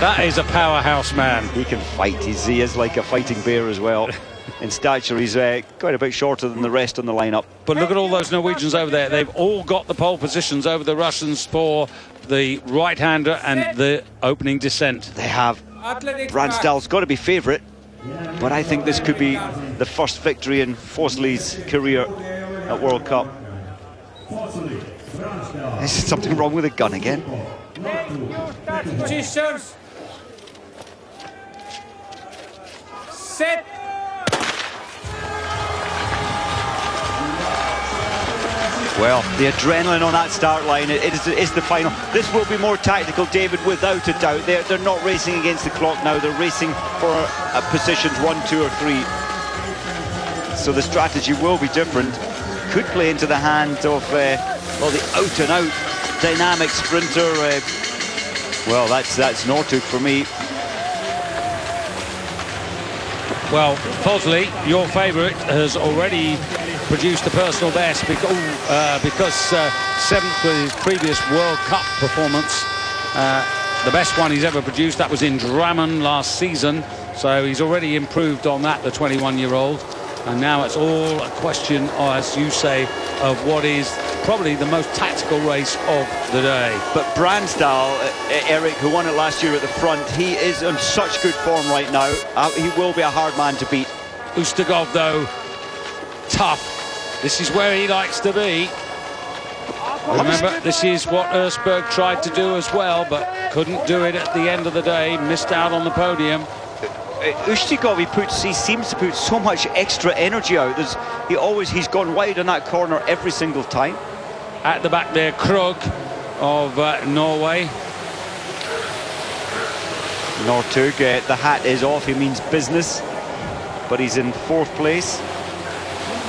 [SPEAKER 1] That is a powerhouse man.
[SPEAKER 4] He can fight. He is like a fighting bear as well. In stature, he's quite a bit shorter than the rest on the lineup.
[SPEAKER 1] But look at all those Norwegians over there. They've all got the pole positions over the Russians for the right-hander and the opening descent.
[SPEAKER 4] They have. Bransdal's got to be fauvorite, but I think this could be the first victory in Fosley's career at World Cup. Is something wrong with the gun again?
[SPEAKER 7] Positions. Set.
[SPEAKER 4] Well, the adrenaline on that start line, it is the final. This will be more tactical, David, without a doubt. They're not racing against the clock now. They're racing for positions 1, 2 or 3. So the strategy will be different. Could play into the hand of, well, the out-and-out dynamic sprinter. Well, that's Northug for me.
[SPEAKER 1] Well, Fosley, your favourite, has already produced a personal best because seventh with his previous World Cup performance. The best one he's ever produced, that was in Drammen last season. So he's already improved on that, the 21-year-old. And now it's all a question, as you say, of what is probably the most tactical race of the day.
[SPEAKER 4] But Bransdal, Erik, who won it last year at the front, he is in such good form right now. He will be a hard man to beat.
[SPEAKER 1] Ustegov, though, tough. This is where he likes to be. Remember, this is what Østberg tried to do as well, but couldn't do it at the end of the day. Missed out on the podium.
[SPEAKER 4] Ustegov, he seems to put so much extra energy out. He's gone wide on that corner every single time.
[SPEAKER 1] At the back there, Krog of Norway.
[SPEAKER 4] Northug, the hat is off, he means business, but he's in 4th place.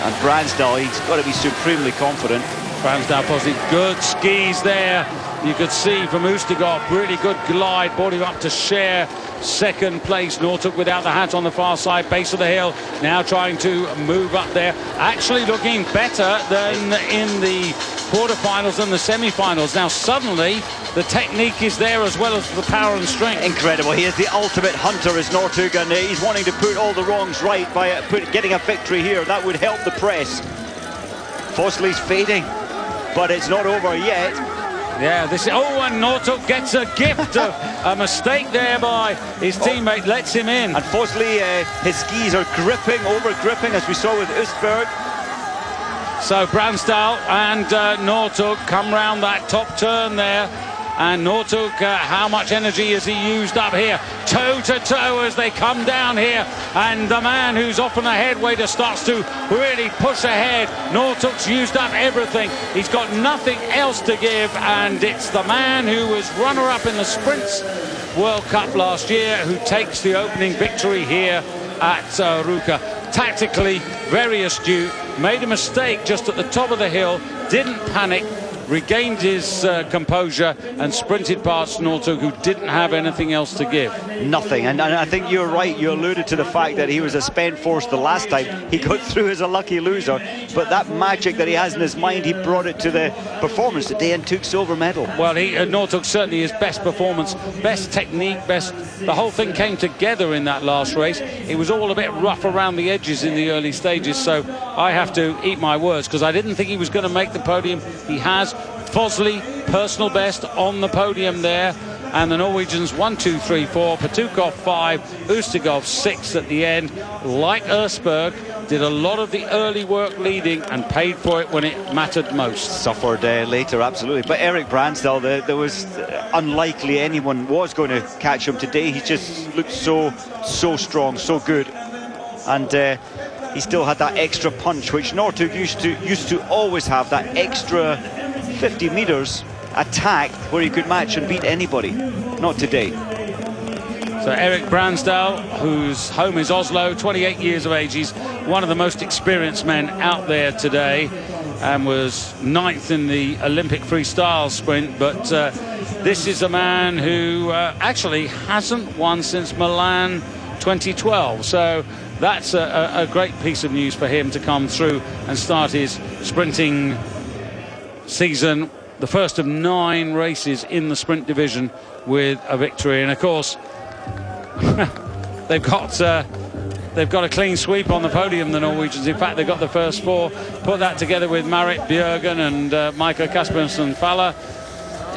[SPEAKER 4] And Bransdal, he's got to be supremely confident.
[SPEAKER 1] Bransdal positive, good skis there. You could see from Ustegov, really good glide, brought him up to share 2nd place. Northug without the hat on the far side, base of the hill, now trying to move up there. Actually looking better than in the quarterfinals and the semi-finals. Now suddenly the technique is there as well as the power and strength.
[SPEAKER 4] Incredible. He is the ultimate hunter, is Northug, and he's wanting to put all the wrongs right by getting a victory here. That would help the press. Fosley's fading, but it's not over yet.
[SPEAKER 1] Yeah, this is, oh, and Nortuk gets a gift of a mistake there by his teammate, lets him in.
[SPEAKER 4] And Fosley, his skis are gripping, over-gripping, as we saw with Østberg.
[SPEAKER 1] So Bransdal and Nortuk come round that top turn there. And Nortuk, how much energy has he used up here? Toe to toe as they come down here. And the man who's off on the headwater starts to really push ahead. Nortuk's used up everything. He's got nothing else to give. And it's the man who was runner-up in the Sprints World Cup last year who takes the opening victory here at Ruka. Tactically, very astute. Made a mistake just at the top of the hill. Didn't panic. Regained his composure and sprinted past Nortuk, who didn't have anything else to give.
[SPEAKER 4] Nothing, and I think you're right. You alluded to the fact that he was a spent force the last time. He got through as a lucky loser, but that magic that he has in his mind, he brought it to the performance today and took silver medal.
[SPEAKER 1] Well, Nortuk certainly his best performance, best technique, the whole thing came together in that last race. It was all a bit rough around the edges in the early stages, so I have to eat my words, because I didn't think he was going to make the podium. He has. Fosley, personal best on the podium there, and the Norwegians 1, 2, 3, 4, Patukov 5, Ustigov 6 at the end. Like Østberg, did a lot of the early work leading and paid for it when it mattered most.
[SPEAKER 4] Suffered later, absolutely. But Erik Bransdal, there was unlikely anyone was going to catch him today. He just looked so strong, so good, and he still had that extra punch, which Nortuk used to always have, that extra 50 meters attack where he could match and beat anybody. Not today.
[SPEAKER 1] So Erik Bransdal, whose home is Oslo, 28 years of age. He's one of the most experienced men out there today and was 9th in the Olympic freestyle sprint. But this is a man who actually hasn't won since Milan 2012. So that's a great piece of news for him to come through and start his sprinting season, the first of 9 races in the sprint division with a victory. And of course they've got a clean sweep on the podium, the Norwegians. In fact, they got the first 4. Put that together with Marit Bjørgen and Micah Kaspersen Faller.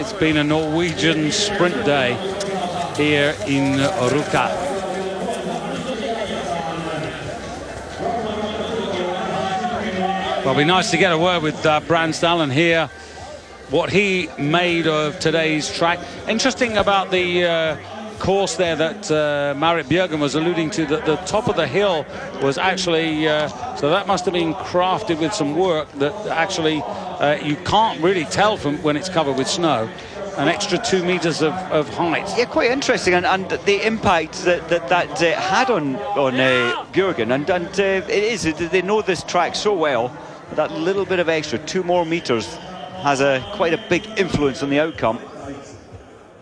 [SPEAKER 1] It's been a Norwegian sprint day here in Ruka. Well, it'll be nice to get a word with Bransdal and hear what he made of today's track. Interesting about the course there that Marit Bjørgen was alluding to, that the top of the hill was actually, so that must have been crafted with some work that actually you can't really tell from when it's covered with snow. An extra 2 meters of height. Yeah,
[SPEAKER 4] quite interesting, and the impact that had on Bjørgen, and it is, they know this track so well. That little bit of extra 2 more meters has quite a big influence on the outcome.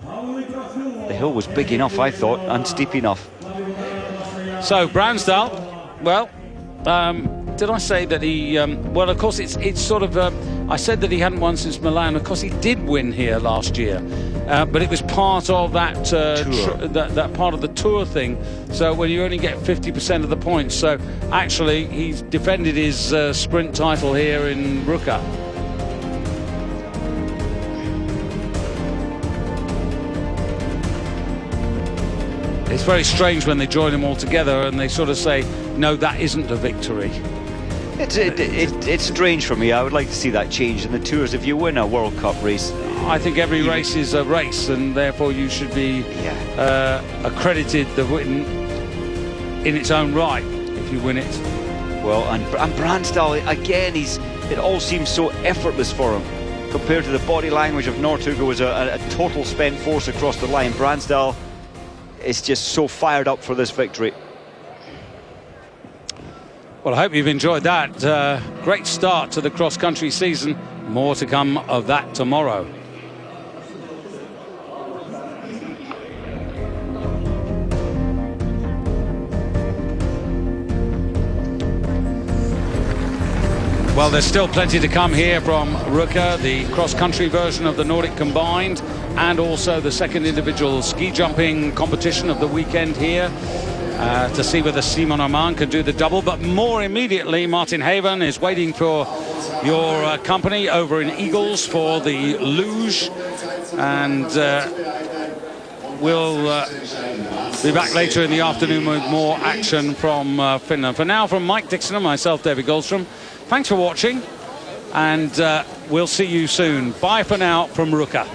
[SPEAKER 4] The hill was big enough, I thought, and steep enough.
[SPEAKER 1] So Bransdal, well, did I say that he? Well, of course, it's sort of. I said that he hadn't won since Milan. Of course, he did win here last year, but it was part of that that part of the tour thing. So when you only get 50% of the points, so actually he's defended his sprint title here in Ruka. It's very strange when they join them all together and they sort of say, no, that isn't a victory.
[SPEAKER 4] It's strange for me. I would like to see that change in the tours. If you win a World Cup race,
[SPEAKER 1] I think every race is a race, and therefore you should be accredited the win in its own right if you win it.
[SPEAKER 4] Well, and Bransdal again, it all seems so effortless for him compared to the body language of Northug, who was a total spent force across the line. Bransdal is just so fired up for this victory.
[SPEAKER 1] Well, I hope you've enjoyed that. Great start to the cross-country season. More to come of that tomorrow. Well, there's still plenty to come here from Ruka, the cross-country version of the Nordic combined, and also the second individual ski jumping competition of the weekend here. To see whether Simon Armand can do the double, but more immediately Martin Haven is waiting for your company over in Eagles for the luge, and we'll be back later in the afternoon with more action from Finland. For now, from Mike Dixon and myself, David Goldstrom, thanks for watching, and we'll see you soon. Bye for now from Ruka.